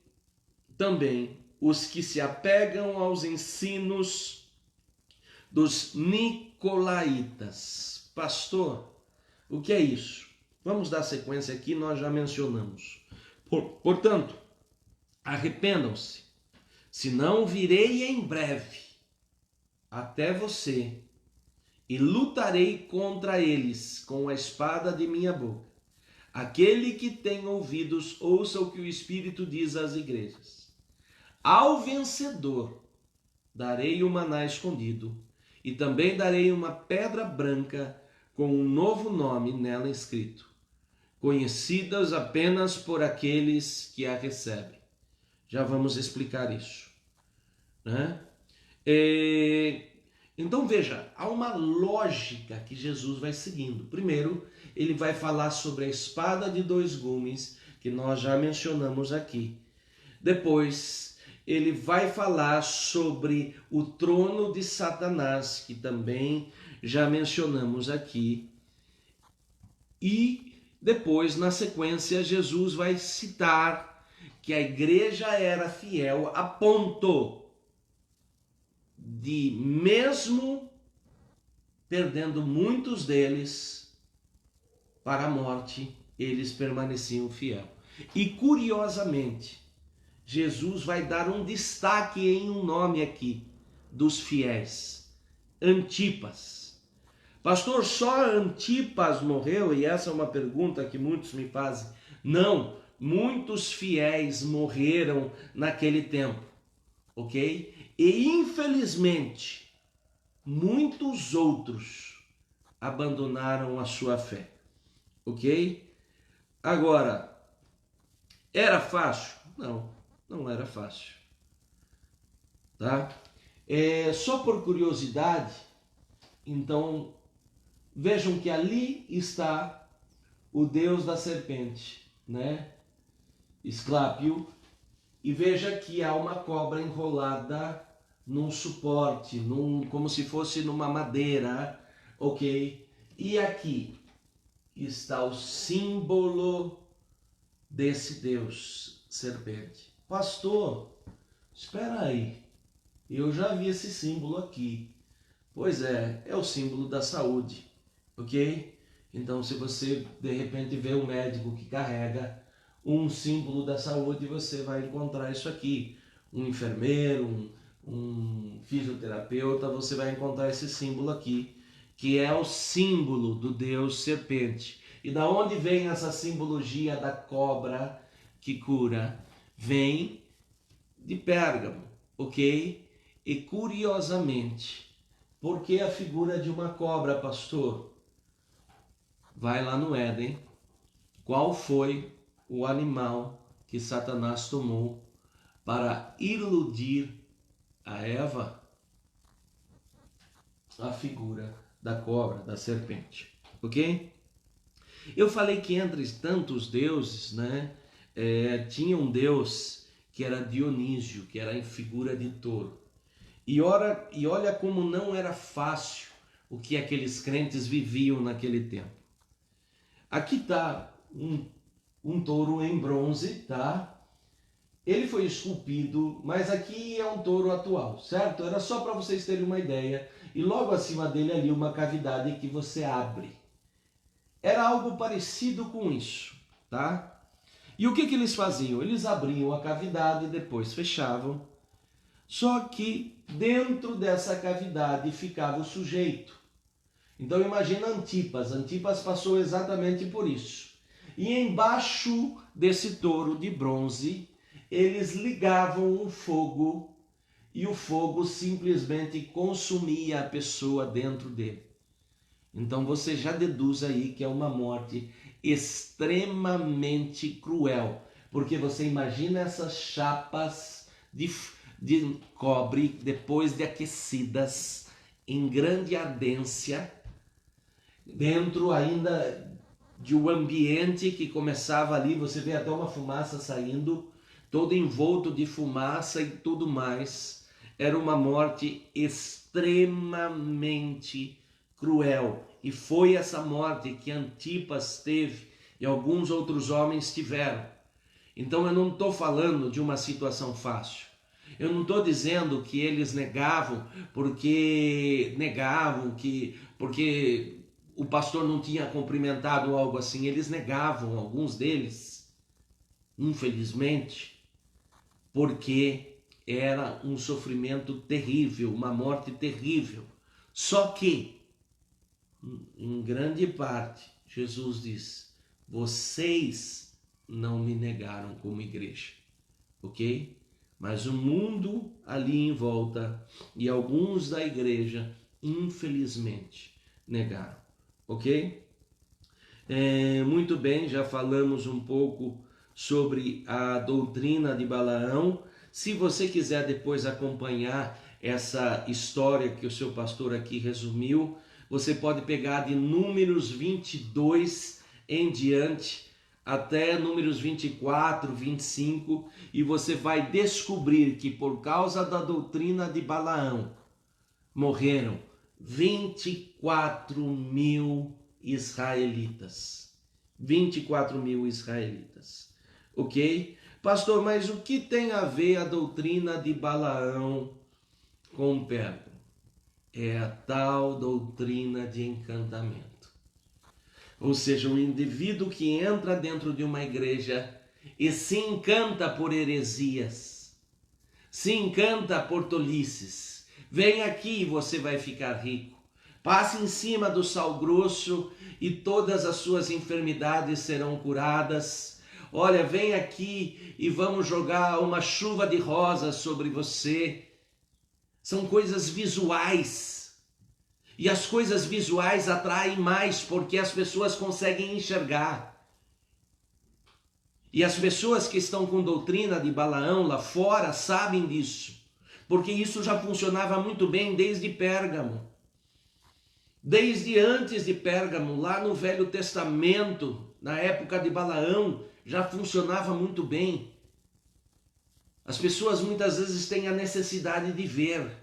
também os que se apegam aos ensinos dos nicolaítas. Pastor, o que é isso? Vamos dar sequência aqui, nós já mencionamos. Portanto, arrependam-se, senão virei em breve até você e lutarei contra eles com a espada de minha boca. Aquele que tem ouvidos, ouça o que o Espírito diz às igrejas. Ao vencedor darei o maná escondido, e também darei uma pedra branca com um novo nome nela escrito, conhecidas apenas por aqueles que a recebem. Já vamos explicar isso, né? Então veja, há uma lógica que Jesus vai seguindo. Primeiro, ele vai falar sobre a espada de dois gumes, que nós já mencionamos aqui. Depois, ele vai falar sobre o trono de Satanás, que também já mencionamos aqui. E depois, na sequência, Jesus vai citar que a igreja era fiel a ponto de, mesmo perdendo muitos deles para a morte, eles permaneciam fiel. E curiosamente, Jesus vai dar um destaque em um nome aqui dos fiéis: Antipas. Pastor, só Antipas morreu? E essa é uma pergunta que muitos me fazem. Não, muitos fiéis morreram naquele tempo, ok? E infelizmente, muitos outros abandonaram a sua fé, ok? Agora, era fácil? Não, não era fácil, tá? Só por curiosidade, então, vejam que ali está o deus da serpente, né? Esclápio, e veja que há uma cobra enrolada num suporte, como se fosse numa madeira, ok? E aqui está o símbolo desse deus serpente. Pastor, espera aí, eu já vi esse símbolo aqui. Pois é o símbolo da saúde, ok? Então, se você de repente vê um médico que carrega um símbolo da saúde, você vai encontrar isso aqui. Um enfermeiro, um fisioterapeuta, você vai encontrar esse símbolo aqui, que é o símbolo do deus serpente. E da onde vem essa simbologia da cobra que cura? Vem de Pérgamo, ok? E curiosamente, por que a figura de uma cobra, pastor? Vai lá no Éden. Qual foi o animal que Satanás tomou para iludir a Eva? A figura da cobra, da serpente, ok? Eu falei que entre tantos deuses, né, tinha um deus que era Dionísio, que era em figura de touro. E olha como não era fácil o que aqueles crentes viviam naquele tempo. Aqui está um touro em bronze, tá? Ele foi esculpido, mas aqui é um touro atual, certo? Era só para vocês terem uma ideia. E logo acima dele ali uma cavidade que você abre. Era algo parecido com isso, tá? E o que eles faziam? Eles abriam a cavidade e depois fechavam. Só que dentro dessa cavidade ficava o sujeito. Então imagina Antipas. Antipas passou exatamente por isso. E embaixo desse touro de bronze, eles ligavam um fogo e o fogo simplesmente consumia a pessoa dentro dele. Então você já deduz aí que é uma morte extremamente cruel, porque você imagina essas chapas de cobre depois de aquecidas em grande ardência, dentro ainda de um ambiente que começava ali, você vê até uma fumaça saindo, todo envolto de fumaça e tudo mais. Era uma morte extremamente cruel. E foi essa morte que Antipas teve e alguns outros homens tiveram. Então eu não estou falando de uma situação fácil. Eu não estou dizendo que eles negavam porque o pastor não tinha cumprimentado ou algo assim. Eles negavam, alguns deles, infelizmente, porque era um sofrimento terrível, uma morte terrível. Só que, em grande parte, Jesus diz: vocês não me negaram como igreja, ok? Mas o mundo ali em volta e alguns da igreja, infelizmente, negaram, ok? Muito bem, já falamos um pouco sobre a doutrina de Balaão. Se você quiser depois acompanhar essa história que o seu pastor aqui resumiu, você pode pegar de Números 22 em diante até Números 24, 25, e você vai descobrir que por causa da doutrina de Balaão morreram 24 mil israelitas. 24 mil israelitas. Ok? Pastor, mas o que tem a ver a doutrina de Balaão com Pérgamo? É a tal doutrina de encantamento. Ou seja, um indivíduo que entra dentro de uma igreja e se encanta por heresias, se encanta por tolices. Vem aqui e você vai ficar rico. Passe em cima do sal grosso e todas as suas enfermidades serão curadas. Olha, vem aqui e vamos jogar uma chuva de rosas sobre você. São coisas visuais. E as coisas visuais atraem mais porque as pessoas conseguem enxergar. E as pessoas que estão com doutrina de Balaão lá fora sabem disso. Porque isso já funcionava muito bem desde Pérgamo. Desde antes de Pérgamo, lá no Velho Testamento, na época de Balaão, já funcionava muito bem. As pessoas muitas vezes têm a necessidade de ver.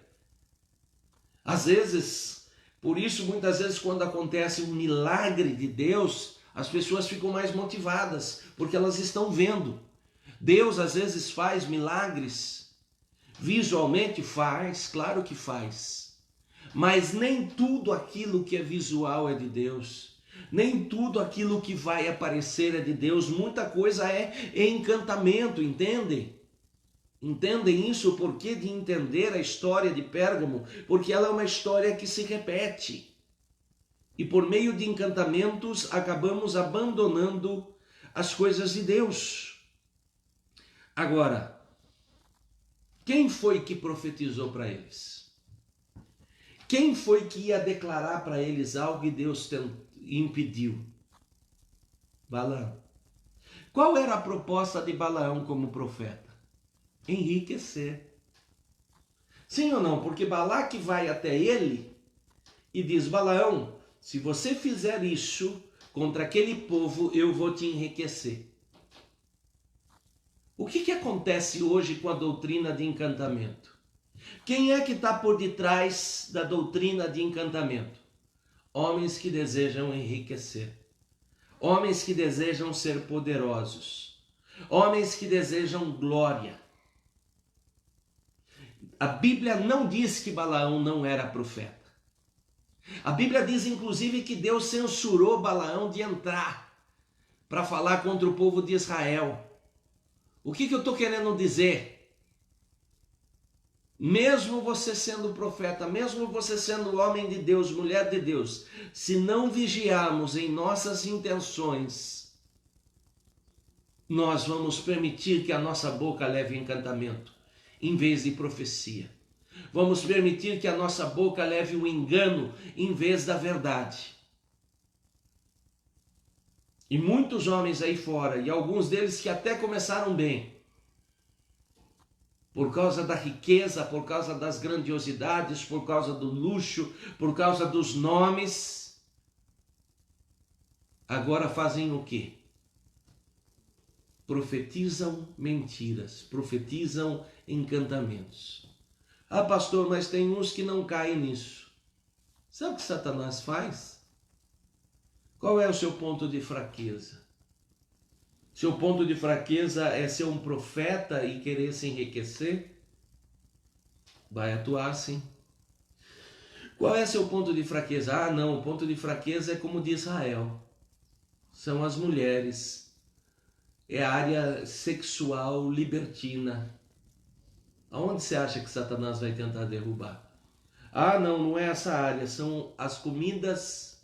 Às vezes, por isso muitas vezes quando acontece um milagre de Deus, as pessoas ficam mais motivadas, porque elas estão vendo. Deus às vezes faz milagres, visualmente faz, claro que faz. Mas nem tudo aquilo que é visual é de Deus. Nem tudo aquilo que vai aparecer é de Deus. Muita coisa é encantamento, entendem? Entendem isso? O porquê de entender a história de Pérgamo? Porque ela é uma história que se repete. E por meio de encantamentos acabamos abandonando as coisas de Deus. Agora, quem foi que profetizou para eles? Quem foi que ia declarar para eles algo e Deus impediu? Balaão. Qual era a proposta de Balaão como profeta? Enriquecer. Sim ou não? Porque Balaque vai até ele e diz: Balaão, se você fizer isso contra aquele povo, eu vou te enriquecer. O que acontece hoje com a doutrina de encantamento? Quem é que está por detrás da doutrina de encantamento? Homens que desejam enriquecer. Homens que desejam ser poderosos. Homens que desejam glória. A Bíblia não diz que Balaão não era profeta. A Bíblia diz inclusive que Deus censurou Balaão de entrar para falar contra o povo de Israel. O que eu estou querendo dizer? Mesmo você sendo profeta, mesmo você sendo homem de Deus, mulher de Deus, se não vigiarmos em nossas intenções, nós vamos permitir que a nossa boca leve encantamento, em vez de profecia. Vamos permitir que a nossa boca leve o engano, em vez da verdade. E muitos homens aí fora, e alguns deles que até começaram bem, por causa da riqueza, por causa das grandiosidades, por causa do luxo, por causa dos nomes, agora fazem o quê? Profetizam mentiras, profetizam encantamentos. Ah, pastor, mas tem uns que não caem nisso. Sabe o que Satanás faz? Qual é o seu ponto de fraqueza? Seu ponto de fraqueza é ser um profeta e querer se enriquecer? Vai atuar sim. Qual é seu ponto de fraqueza? Ah, não, o ponto de fraqueza é como de Israel. São as mulheres. É a área sexual libertina. Aonde você acha que Satanás vai tentar derrubar? Ah, não, não é essa área. São as comidas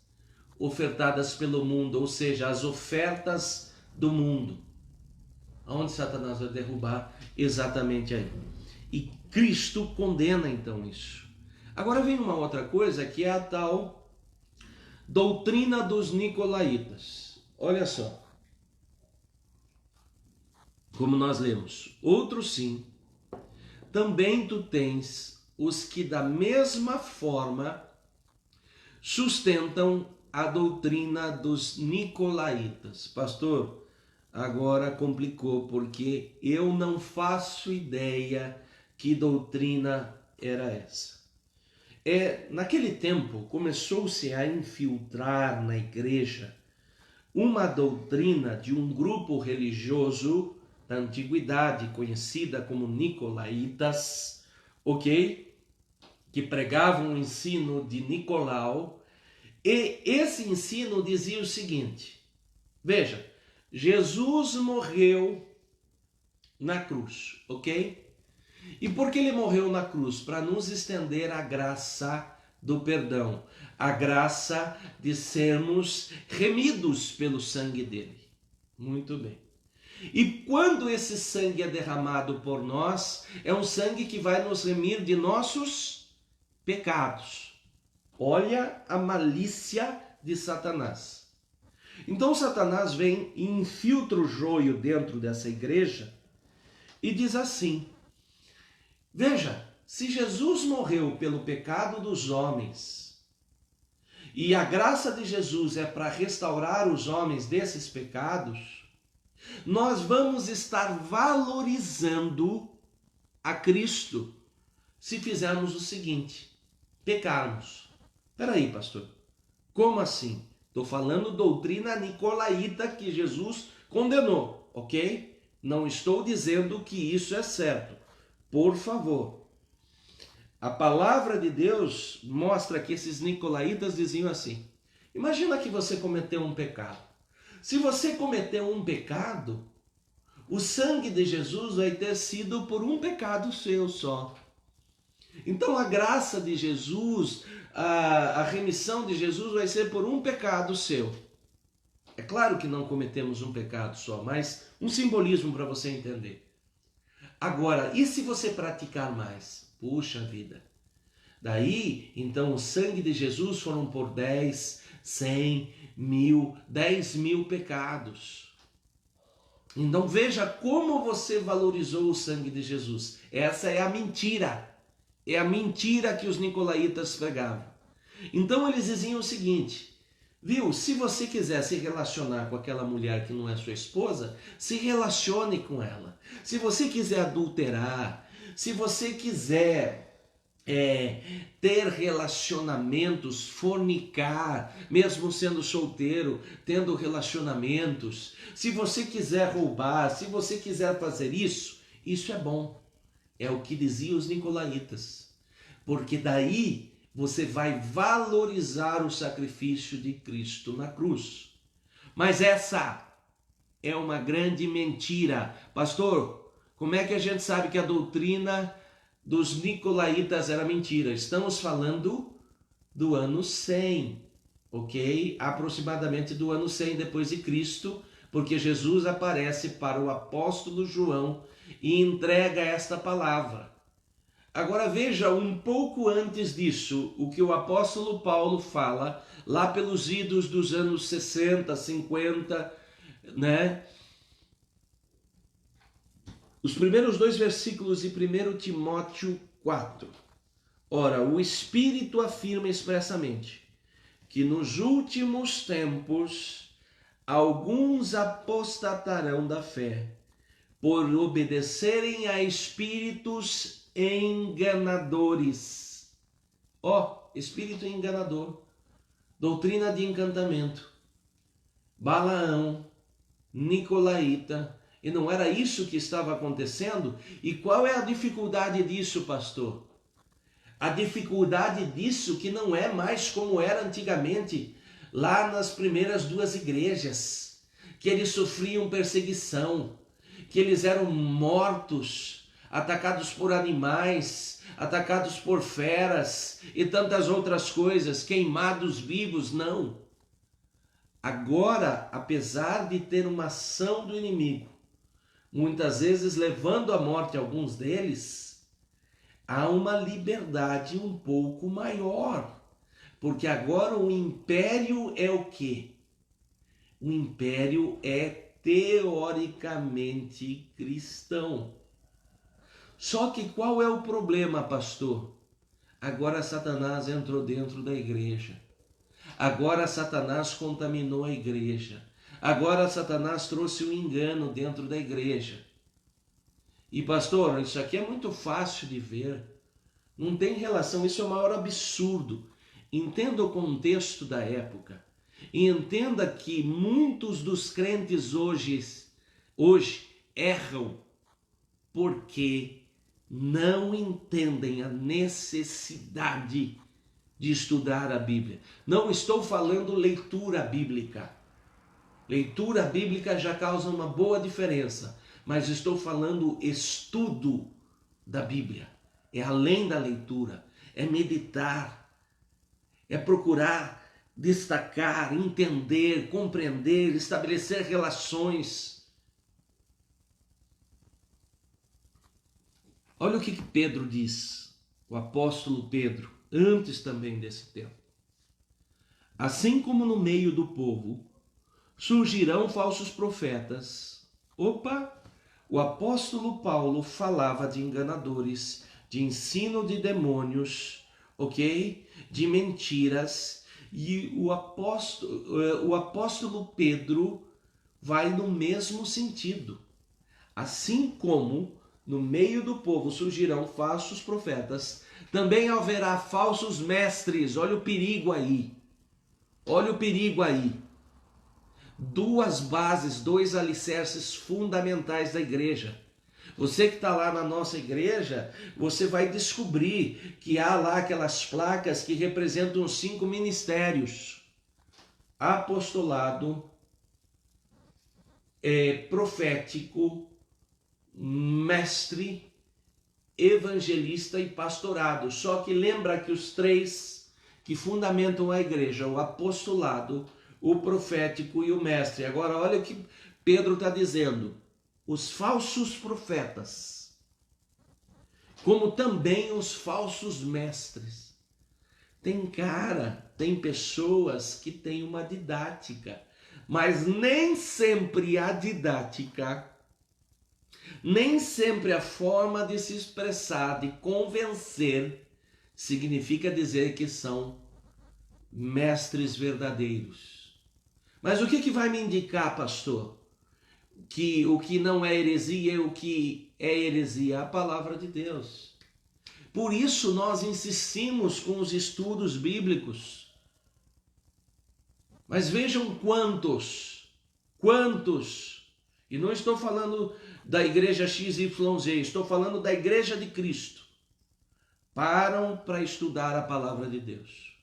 ofertadas pelo mundo, ou seja, as ofertas do mundo. Aonde Satanás vai derrubar? Exatamente aí. E Cristo condena então isso. Agora vem uma outra coisa que é a tal doutrina dos nicolaítas. Olha só. Como nós lemos. Outro sim. Também tu tens os que da mesma forma sustentam a doutrina dos nicolaítas. Pastor, agora complicou, porque eu não faço ideia que doutrina era essa. Naquele tempo começou-se a infiltrar na igreja uma doutrina de um grupo religioso da antiguidade conhecida como nicolaítas, ok? Que pregavam o ensino de Nicolau, e esse ensino dizia o seguinte: veja, Jesus morreu na cruz, ok? E por que ele morreu na cruz? Para nos estender a graça do perdão, a graça de sermos remidos pelo sangue dele. Muito bem. E quando esse sangue é derramado por nós, é um sangue que vai nos remir de nossos pecados. Olha a malícia de Satanás. Então Satanás vem e infiltra o joio dentro dessa igreja e diz assim: veja, se Jesus morreu pelo pecado dos homens e a graça de Jesus é para restaurar os homens desses pecados, nós vamos estar valorizando a Cristo se fizermos o seguinte: pecarmos. Peraí, pastor, como assim? Estou falando doutrina nicolaíta que Jesus condenou, ok? Não estou dizendo que isso é certo. Por favor. A palavra de Deus mostra que esses nicolaítas diziam assim: imagina que você cometeu um pecado. Se você cometeu um pecado, o sangue de Jesus vai ter sido por um pecado seu só. Então a graça de Jesus, a remissão de Jesus vai ser por um pecado seu. É claro que não cometemos um pecado só, mas um simbolismo para você entender. Agora, e se você praticar mais? Puxa vida. Daí, então, o sangue de Jesus foram por 10, 100, 1000, 10 mil pecados. Então veja como você valorizou o sangue de Jesus. Essa é a mentira. É a mentira que os nicolaítas pregavam. Então eles diziam o seguinte: viu, se você quiser se relacionar com aquela mulher que não é sua esposa, se relacione com ela. Se você quiser adulterar, se você quiser ter relacionamentos, fornicar, mesmo sendo solteiro, tendo relacionamentos, se você quiser roubar, se você quiser fazer isso, isso é bom. É o que diziam os nicolaítas. Porque daí você vai valorizar o sacrifício de Cristo na cruz. Mas essa é uma grande mentira. Pastor, como é que a gente sabe que a doutrina dos nicolaítas era mentira? Estamos falando do ano 100, ok? Aproximadamente do ano 100 depois de Cristo, porque Jesus aparece para o apóstolo João e entrega esta palavra. Agora veja, um pouco antes disso, o que o apóstolo Paulo fala, lá pelos idos dos anos 60, 50, né? Os primeiros 2 versículos de 1 Timóteo 4. Ora, o Espírito afirma expressamente que nos últimos tempos alguns apostatarão da fé, por obedecerem a espíritos enganadores. Espírito enganador, doutrina de encantamento, Balaão, nicolaíta, e não era isso que estava acontecendo? E qual é a dificuldade disso, pastor? A dificuldade disso que não é mais como era antigamente, lá nas primeiras 2 igrejas, que eles sofriam perseguição, que eles eram mortos, atacados por animais, atacados por feras e tantas outras coisas, queimados vivos, não. Agora, apesar de ter uma ação do inimigo, muitas vezes levando à morte alguns deles, há uma liberdade um pouco maior, porque agora o império é o quê? O império é teoricamente cristão. Só que qual é o problema, pastor? Agora Satanás entrou dentro da igreja. Agora Satanás contaminou a igreja. Agora Satanás trouxe o engano dentro da igreja. E pastor, isso aqui é muito fácil de ver. Não tem relação, isso é o maior absurdo. Entenda o contexto da época. E entenda que muitos dos crentes hoje erram porque não entendem a necessidade de estudar a Bíblia. Não estou falando leitura bíblica. Leitura bíblica já causa uma boa diferença, mas estou falando estudo da Bíblia. É além da leitura, é meditar, é procurar destacar, entender, compreender, estabelecer relações. Olha o que Pedro diz, o apóstolo Pedro, antes também desse tempo. Assim como no meio do povo surgirão falsos profetas. O apóstolo Paulo falava de enganadores, de ensino de demônios, ok? De mentiras. E o apóstolo Pedro vai no mesmo sentido. Assim como no meio do povo surgirão falsos profetas, também haverá falsos mestres. Olha o perigo aí. Olha o perigo aí. 2 bases, 2 alicerces fundamentais da igreja. Você que está lá na nossa igreja, você vai descobrir que há lá aquelas placas que representam os 5 ministérios: apostolado, profético, mestre, evangelista e pastorado. Só que lembra que os 3 que fundamentam a igreja, o apostolado, o profético e o mestre. Agora olha o que Pedro está dizendo. Os falsos profetas, como também os falsos mestres. Tem pessoas que têm uma didática, mas nem sempre a didática, nem sempre a forma de se expressar, de convencer, significa dizer que são mestres verdadeiros. Mas o que vai me indicar, pastor? Que o que não é heresia, o que é heresia, a palavra de Deus. Por isso nós insistimos com os estudos bíblicos. Mas vejam quantos, e não estou falando da igreja XYZ, estou falando da igreja de Cristo, param para estudar a palavra de Deus.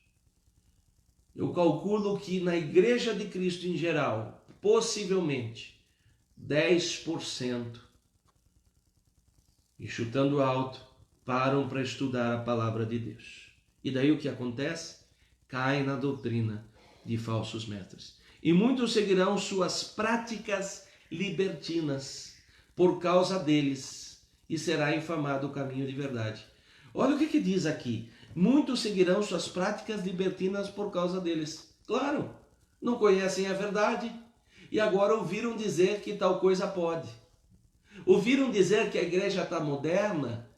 Eu calculo que na igreja de Cristo em geral, possivelmente, 10%, e chutando alto, param para estudar a palavra de Deus. E daí o que acontece? Cai na doutrina de falsos mestres. E muitos seguirão suas práticas libertinas por causa deles, e será infamado o caminho de verdade. Olha o que diz aqui. Muitos seguirão suas práticas libertinas por causa deles. Claro, não conhecem a verdade e agora ouviram dizer que tal coisa pode. Ouviram dizer que a igreja está moderna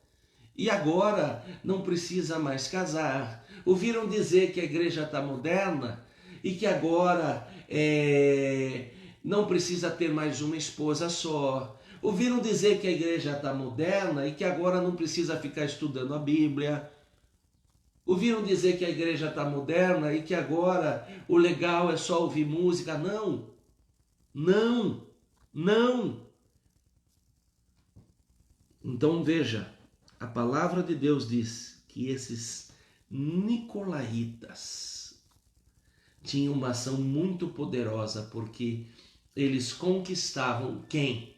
e agora não precisa mais casar. Ouviram dizer que a igreja está moderna e que agora não precisa ter mais uma esposa só. Ouviram dizer que a igreja está moderna e que agora não precisa ficar estudando a Bíblia. Ouviram dizer que a igreja está moderna e que agora o legal é só ouvir música. Não, não, não. Então veja, a palavra de Deus diz que esses nicolaítas tinham uma ação muito poderosa, porque eles conquistavam quem?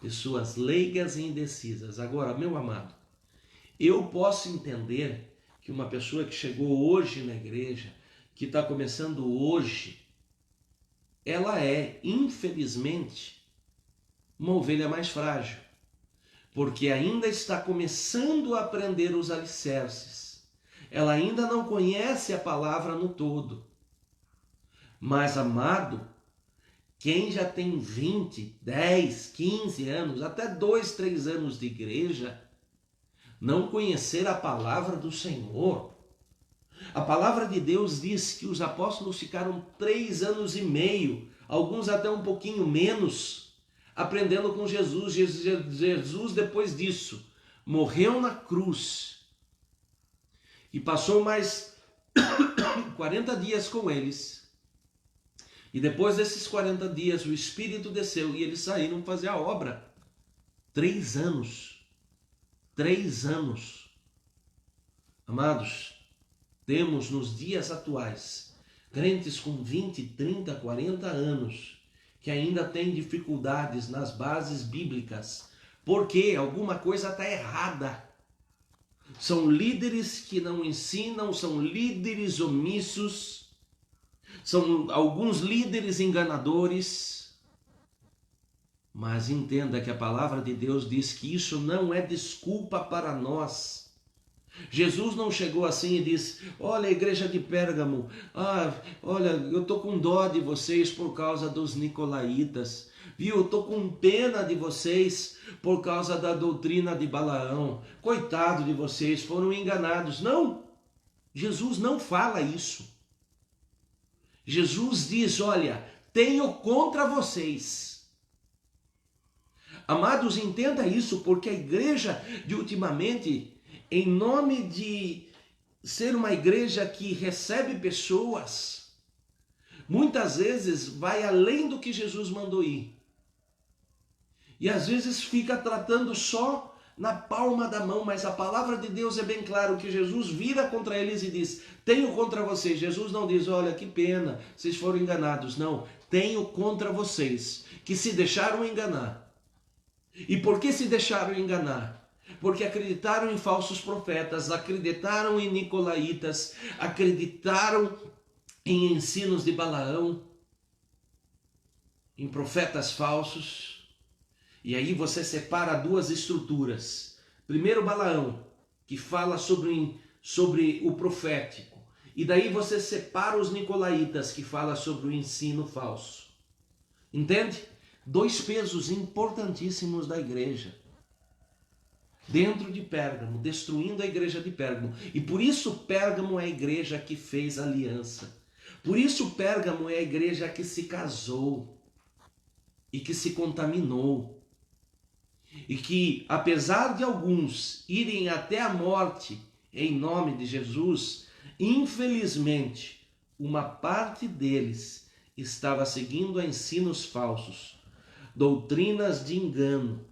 Pessoas leigas e indecisas. Agora, meu amado, eu posso entender que uma pessoa que chegou hoje na igreja, que está começando hoje, ela é, infelizmente, uma ovelha mais frágil, porque ainda está começando a aprender os alicerces. Ela ainda não conhece a palavra no todo. Mas, amado, quem já tem 20, 10, 15 anos, até 2, 3 anos de igreja, não conhecer a palavra do Senhor. A palavra de Deus diz que os apóstolos ficaram 3 anos e meio, alguns até um pouquinho menos, aprendendo com Jesus. Jesus, depois disso, morreu na cruz e passou mais 40 dias com eles. E depois desses 40 dias, o Espírito desceu e eles saíram fazer a obra. 3 anos. 3 anos. Amados, temos nos dias atuais crentes com 20, 30, 40 anos que ainda têm dificuldades nas bases bíblicas, porque alguma coisa está errada. São líderes que não ensinam, são líderes omissos, são alguns líderes enganadores. Mas entenda que a palavra de Deus diz que isso não é desculpa para nós. Jesus não chegou assim e disse: olha, a igreja de Pérgamo, olha, eu estou com dó de vocês por causa dos nicolaítas, viu? Eu estou com pena de vocês por causa da doutrina de Balaão. Coitado de vocês, foram enganados. Não, Jesus não fala isso. Jesus diz: olha, tenho contra vocês. Amados, entenda isso, porque a igreja de ultimamente, em nome de ser uma igreja que recebe pessoas, muitas vezes vai além do que Jesus mandou ir. E às vezes fica tratando só na palma da mão, mas a palavra de Deus é bem claro que Jesus vira contra eles e diz: tenho contra vocês. Jesus não diz: olha, que pena, vocês foram enganados. Não, tenho contra vocês que se deixaram enganar. E por que se deixaram enganar? Porque acreditaram em falsos profetas, acreditaram em nicolaítas, acreditaram em ensinos de Balaão, em profetas falsos. E aí você separa 2 estruturas. Primeiro Balaão, que fala sobre o profético. E daí você separa os nicolaítas, que fala sobre o ensino falso. Entende? 2 pesos importantíssimos da igreja. Dentro de Pérgamo, destruindo a igreja de Pérgamo. E por isso Pérgamo é a igreja que fez aliança. Por isso Pérgamo é a igreja que se casou e que se contaminou. E que, apesar de alguns irem até a morte em nome de Jesus, infelizmente, uma parte deles estava seguindo a ensinos falsos, doutrinas de engano.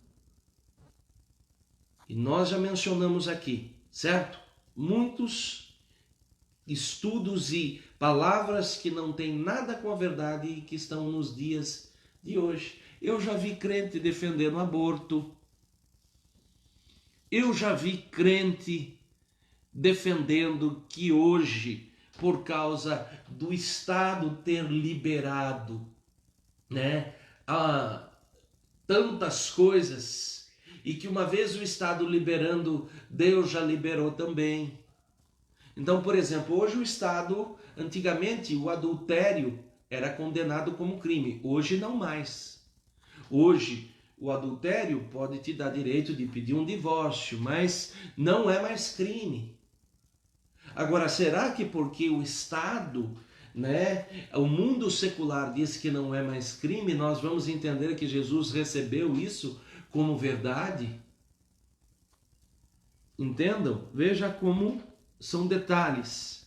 E nós já mencionamos aqui, certo? Muitos estudos e palavras que não têm nada com a verdade e que estão nos dias de hoje. Eu já vi crente defendendo aborto. Eu já vi crente defendendo que hoje, por causa do Estado ter liberado, né, tantas coisas, e que uma vez o Estado liberando, Deus já liberou também. Então, por exemplo, hoje o Estado, antigamente o adultério era condenado como crime, hoje não mais. Hoje o adultério pode te dar direito de pedir um divórcio, mas não é mais crime. Agora, será que porque o Estado, né, o mundo secular diz que não é mais crime, nós vamos entender que Jesus recebeu isso como verdade? Entendam? Veja como são detalhes.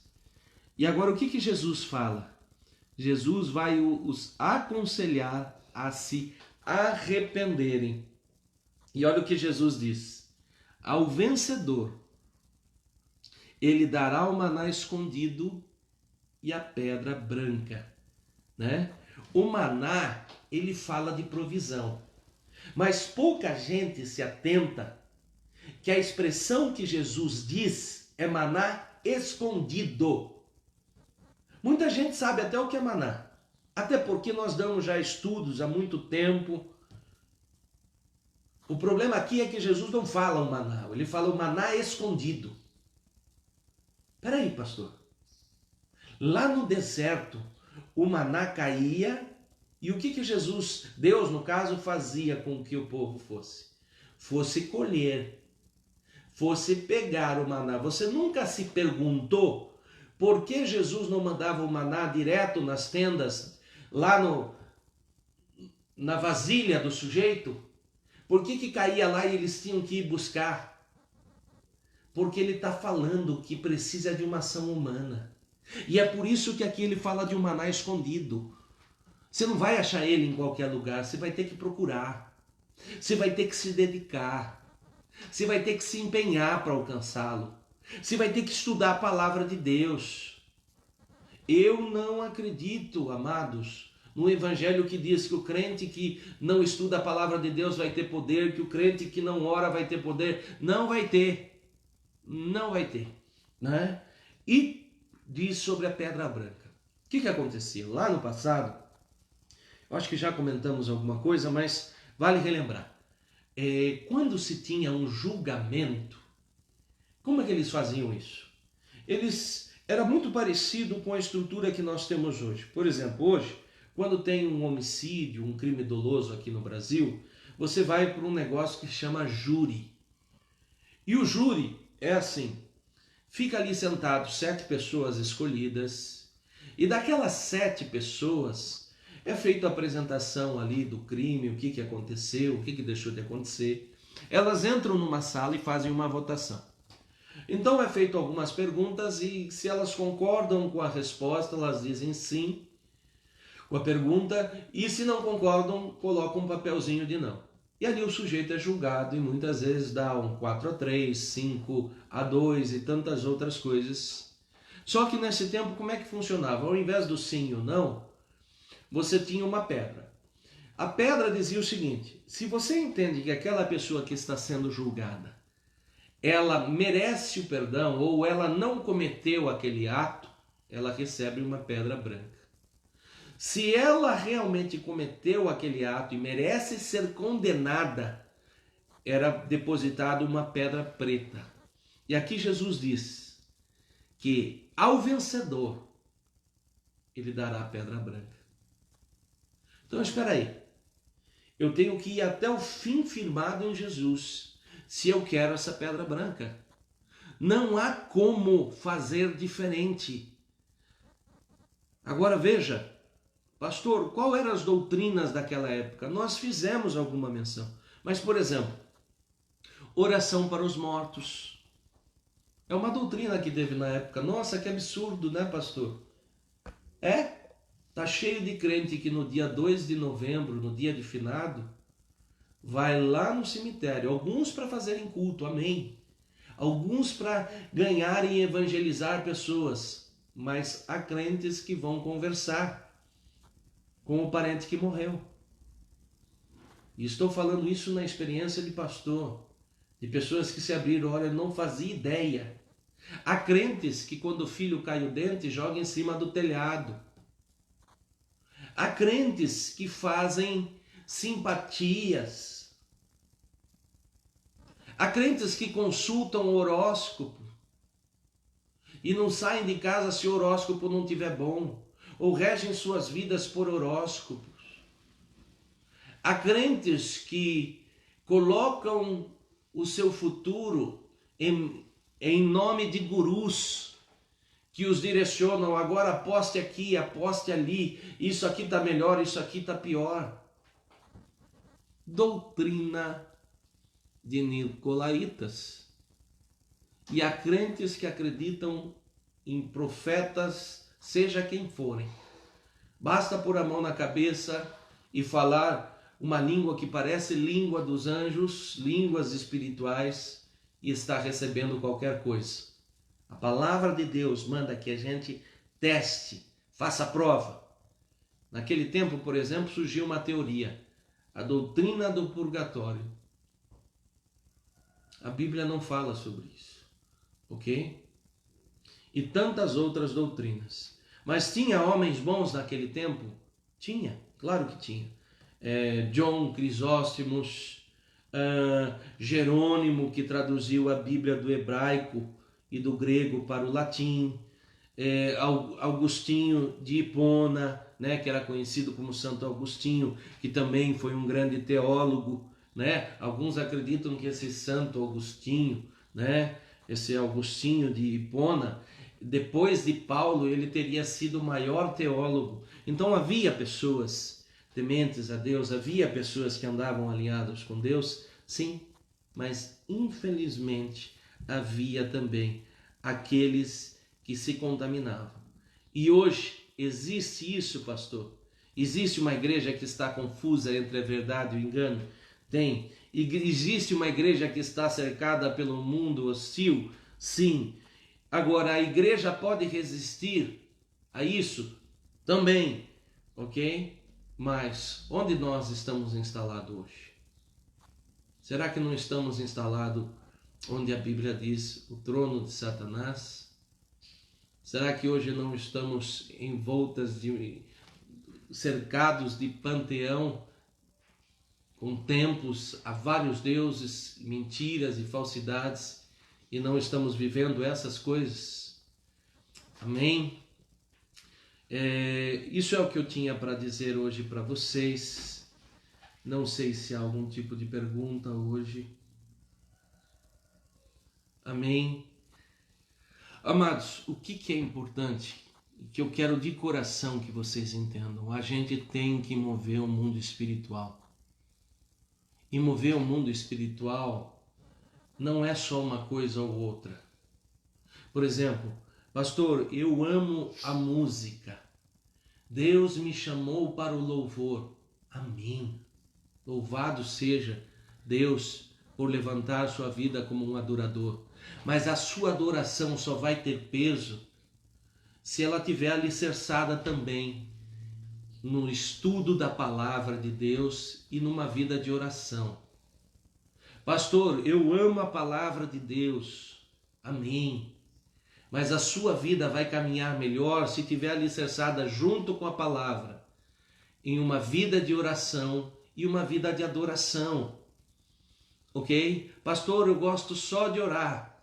E agora o que Jesus fala? Jesus vai os aconselhar a se arrependerem. E olha o que Jesus diz: ao vencedor ele dará o maná escondido e a pedra branca, né? O maná, ele fala de provisão, mas pouca gente se atenta que a expressão que Jesus diz é maná escondido. Muita gente sabe até o que é maná, até porque nós damos já estudos há muito tempo. O problema aqui é que Jesus não fala o maná, ele fala o maná escondido. Peraí, pastor. Lá no deserto, o maná caía e o que Jesus, Deus no caso, fazia com que o povo fosse? Fosse colher, fosse pegar o maná. Você nunca se perguntou por que Jesus não mandava o maná direto nas tendas, lá na vasilha do sujeito? Por que caía lá e eles tinham que ir buscar? Porque ele está falando que precisa de uma ação humana. E é por isso que aqui ele fala de um maná escondido. Você não vai achar ele em qualquer lugar, você vai ter que procurar. Você vai ter que se dedicar. Você vai ter que se empenhar para alcançá-lo. Você vai ter que estudar a palavra de Deus. Eu não acredito, amados, no evangelho que diz que o crente que não estuda a palavra de Deus vai ter poder, que o crente que não ora vai ter poder. Não vai ter. Não vai ter, né? E diz sobre a pedra branca. O que acontecia? Lá no passado, eu acho que já comentamos alguma coisa, mas vale relembrar. Quando se tinha um julgamento, como é que eles faziam isso? Era muito parecido com a estrutura que nós temos hoje. Por exemplo, hoje, quando tem um homicídio, um crime doloso aqui no Brasil, você vai para um negócio que chama júri. E o júri é assim, fica ali sentado 7 pessoas escolhidas, e daquelas 7 pessoas é feita a apresentação ali do crime, o que aconteceu, o que deixou de acontecer. Elas entram numa sala e fazem uma votação. Então é feito algumas perguntas e se elas concordam com a resposta, elas dizem sim com a pergunta, e se não concordam, colocam um papelzinho de não. E ali o sujeito é julgado e muitas vezes dá um 4-3, 5-2 e tantas outras coisas. Só que nesse tempo como é que funcionava? Ao invés do sim e o não, você tinha uma pedra. A pedra dizia o seguinte: se você entende que aquela pessoa que está sendo julgada, ela merece o perdão ou ela não cometeu aquele ato, ela recebe uma pedra branca. Se ela realmente cometeu aquele ato e merece ser condenada, era depositada uma pedra preta. E aqui Jesus diz que ao vencedor ele dará a pedra branca. Então espera aí, eu tenho que ir até o fim firmado em Jesus, se eu quero essa pedra branca. Não há como fazer diferente. Agora veja, pastor, qual eram as doutrinas daquela época? Nós fizemos alguma menção. Mas, por exemplo, oração para os mortos. É uma doutrina que teve na época. Nossa, que absurdo, né, pastor? Tá cheio de crente que no dia 2 de novembro, no dia de finado, vai lá no cemitério. Alguns para fazerem culto, amém. Alguns para ganharem e evangelizar pessoas. Mas há crentes que vão conversar com o parente que morreu. E estou falando isso na experiência de pastor, de pessoas que se abriram, olha, não fazia ideia. Há crentes que quando o filho cai o dente, joga em cima do telhado. Há crentes que fazem simpatias. Há crentes que consultam o horóscopo e não saem de casa se o horóscopo não estiver bom, ou regem suas vidas por horóscopos. Há crentes que colocam o seu futuro em nome de gurus que os direcionam, agora aposte aqui, aposte ali, isso aqui está melhor, isso aqui está pior. Doutrina de nicolaítas. E há crentes que acreditam em profetas, seja quem forem. Basta pôr a mão na cabeça e falar uma língua que parece língua dos anjos, línguas espirituais, e está recebendo qualquer coisa. A palavra de Deus manda que a gente teste, faça a prova. Naquele tempo, por exemplo, surgiu uma teoria, a doutrina do purgatório. A Bíblia não fala sobre isso, ok? E tantas outras doutrinas. Mas tinha homens bons naquele tempo? Tinha, claro que tinha. John Crisóstomos, Jerônimo, que traduziu a Bíblia do hebraico e do grego para o latim, Augustinho de Hipona, né, que era conhecido como Santo Agostinho, que também foi um grande teólogo, né? Alguns acreditam que esse Santo Agostinho, né, esse Augustinho de Hipona, depois de Paulo, ele teria sido o maior teólogo. Então havia pessoas tementes a Deus, havia pessoas que andavam alinhadas com Deus, sim, mas infelizmente havia também aqueles que se contaminavam. E hoje existe isso, pastor? Existe uma igreja que está confusa entre a verdade e o engano? Tem. Existe uma igreja que está cercada pelo mundo hostil? Sim. Agora, a igreja pode resistir a isso? Também. Ok? Mas onde nós estamos instalados hoje? Será que não estamos instalados onde a Bíblia diz o trono de Satanás? Será que hoje não estamos cercados de panteão, com templos a vários deuses, mentiras e falsidades, e não estamos vivendo essas coisas? Amém? Isso é o que eu tinha para dizer hoje para vocês. Não sei se há algum tipo de pergunta hoje. Amém? Amados, o que é importante, que eu quero de coração que vocês entendam, a gente tem que mover o mundo espiritual. E mover o mundo espiritual não é só uma coisa ou outra. Por exemplo, pastor, eu amo a música. Deus me chamou para o louvor. Amém. Louvado seja Deus por levantar sua vida como um adorador. Mas a sua adoração só vai ter peso se ela estiver alicerçada também no estudo da palavra de Deus e numa vida de oração. Pastor, eu amo a palavra de Deus. Amém. Mas a sua vida vai caminhar melhor se estiver alicerçada junto com a palavra em uma vida de oração e uma vida de adoração. Ok? Pastor, eu gosto só de orar.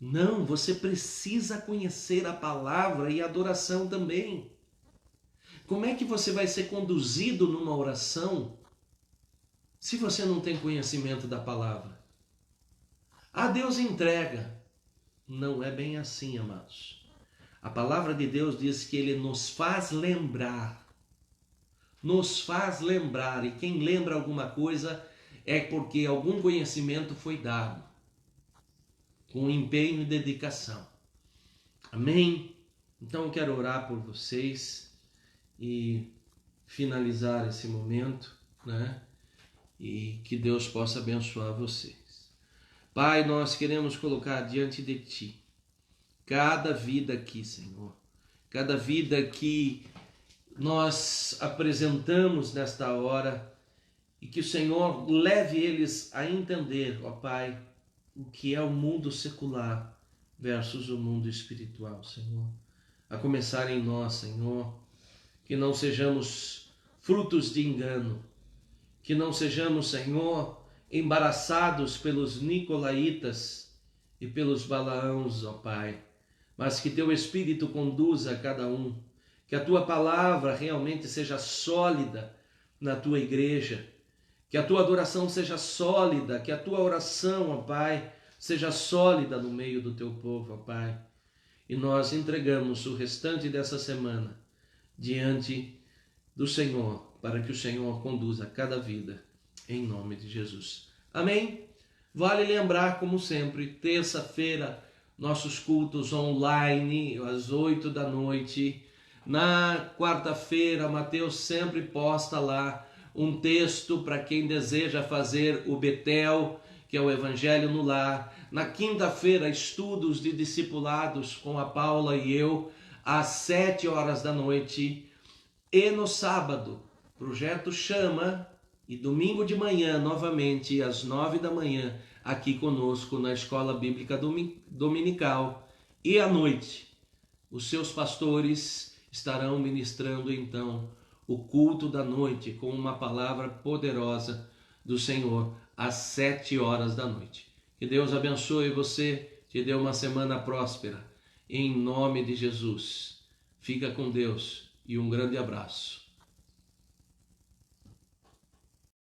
Não, você precisa conhecer a palavra e a adoração também. Como é que você vai ser conduzido numa oração se você não tem conhecimento da palavra? Deus entrega. Não é bem assim, amados. A palavra de Deus diz que Ele nos faz lembrar. Nos faz lembrar. E quem lembra alguma coisa é porque algum conhecimento foi dado, com empenho e dedicação. Amém? Então eu quero orar por vocês e finalizar esse momento, né? E que Deus possa abençoar vocês. Pai, nós queremos colocar diante de Ti cada vida aqui, Senhor. Cada vida que nós apresentamos nesta hora e que o Senhor leve eles a entender, ó Pai, o que é o mundo secular versus o mundo espiritual, Senhor. A começar em nós, Senhor, que não sejamos frutos de engano, que não sejamos, Senhor, embaraçados pelos nicolaítas e pelos balaãos, ó Pai, mas que teu Espírito conduza a cada um, que a tua palavra realmente seja sólida na tua igreja, que a tua adoração seja sólida, que a tua oração, ó Pai, seja sólida no meio do teu povo, ó Pai. E nós entregamos o restante dessa semana diante do Senhor, para que o Senhor conduza cada vida, em nome de Jesus. Amém? Vale lembrar, como sempre, terça-feira, nossos cultos online, às 8 da noite. Na quarta-feira, Mateus sempre posta lá um texto para quem deseja fazer o Betel, que é o Evangelho no Lar. Na quinta-feira, estudos de discipulados com a Paula e eu, às 7 horas da noite. E no sábado, Projeto Chama, e domingo de manhã, novamente, às 9 da manhã, aqui conosco na Escola Bíblica Dominical. E à noite, os seus pastores estarão ministrando então o culto da noite com uma palavra poderosa do Senhor às 7 horas da noite. Que Deus abençoe você, te dê uma semana próspera, em nome de Jesus. Fica com Deus e um grande abraço.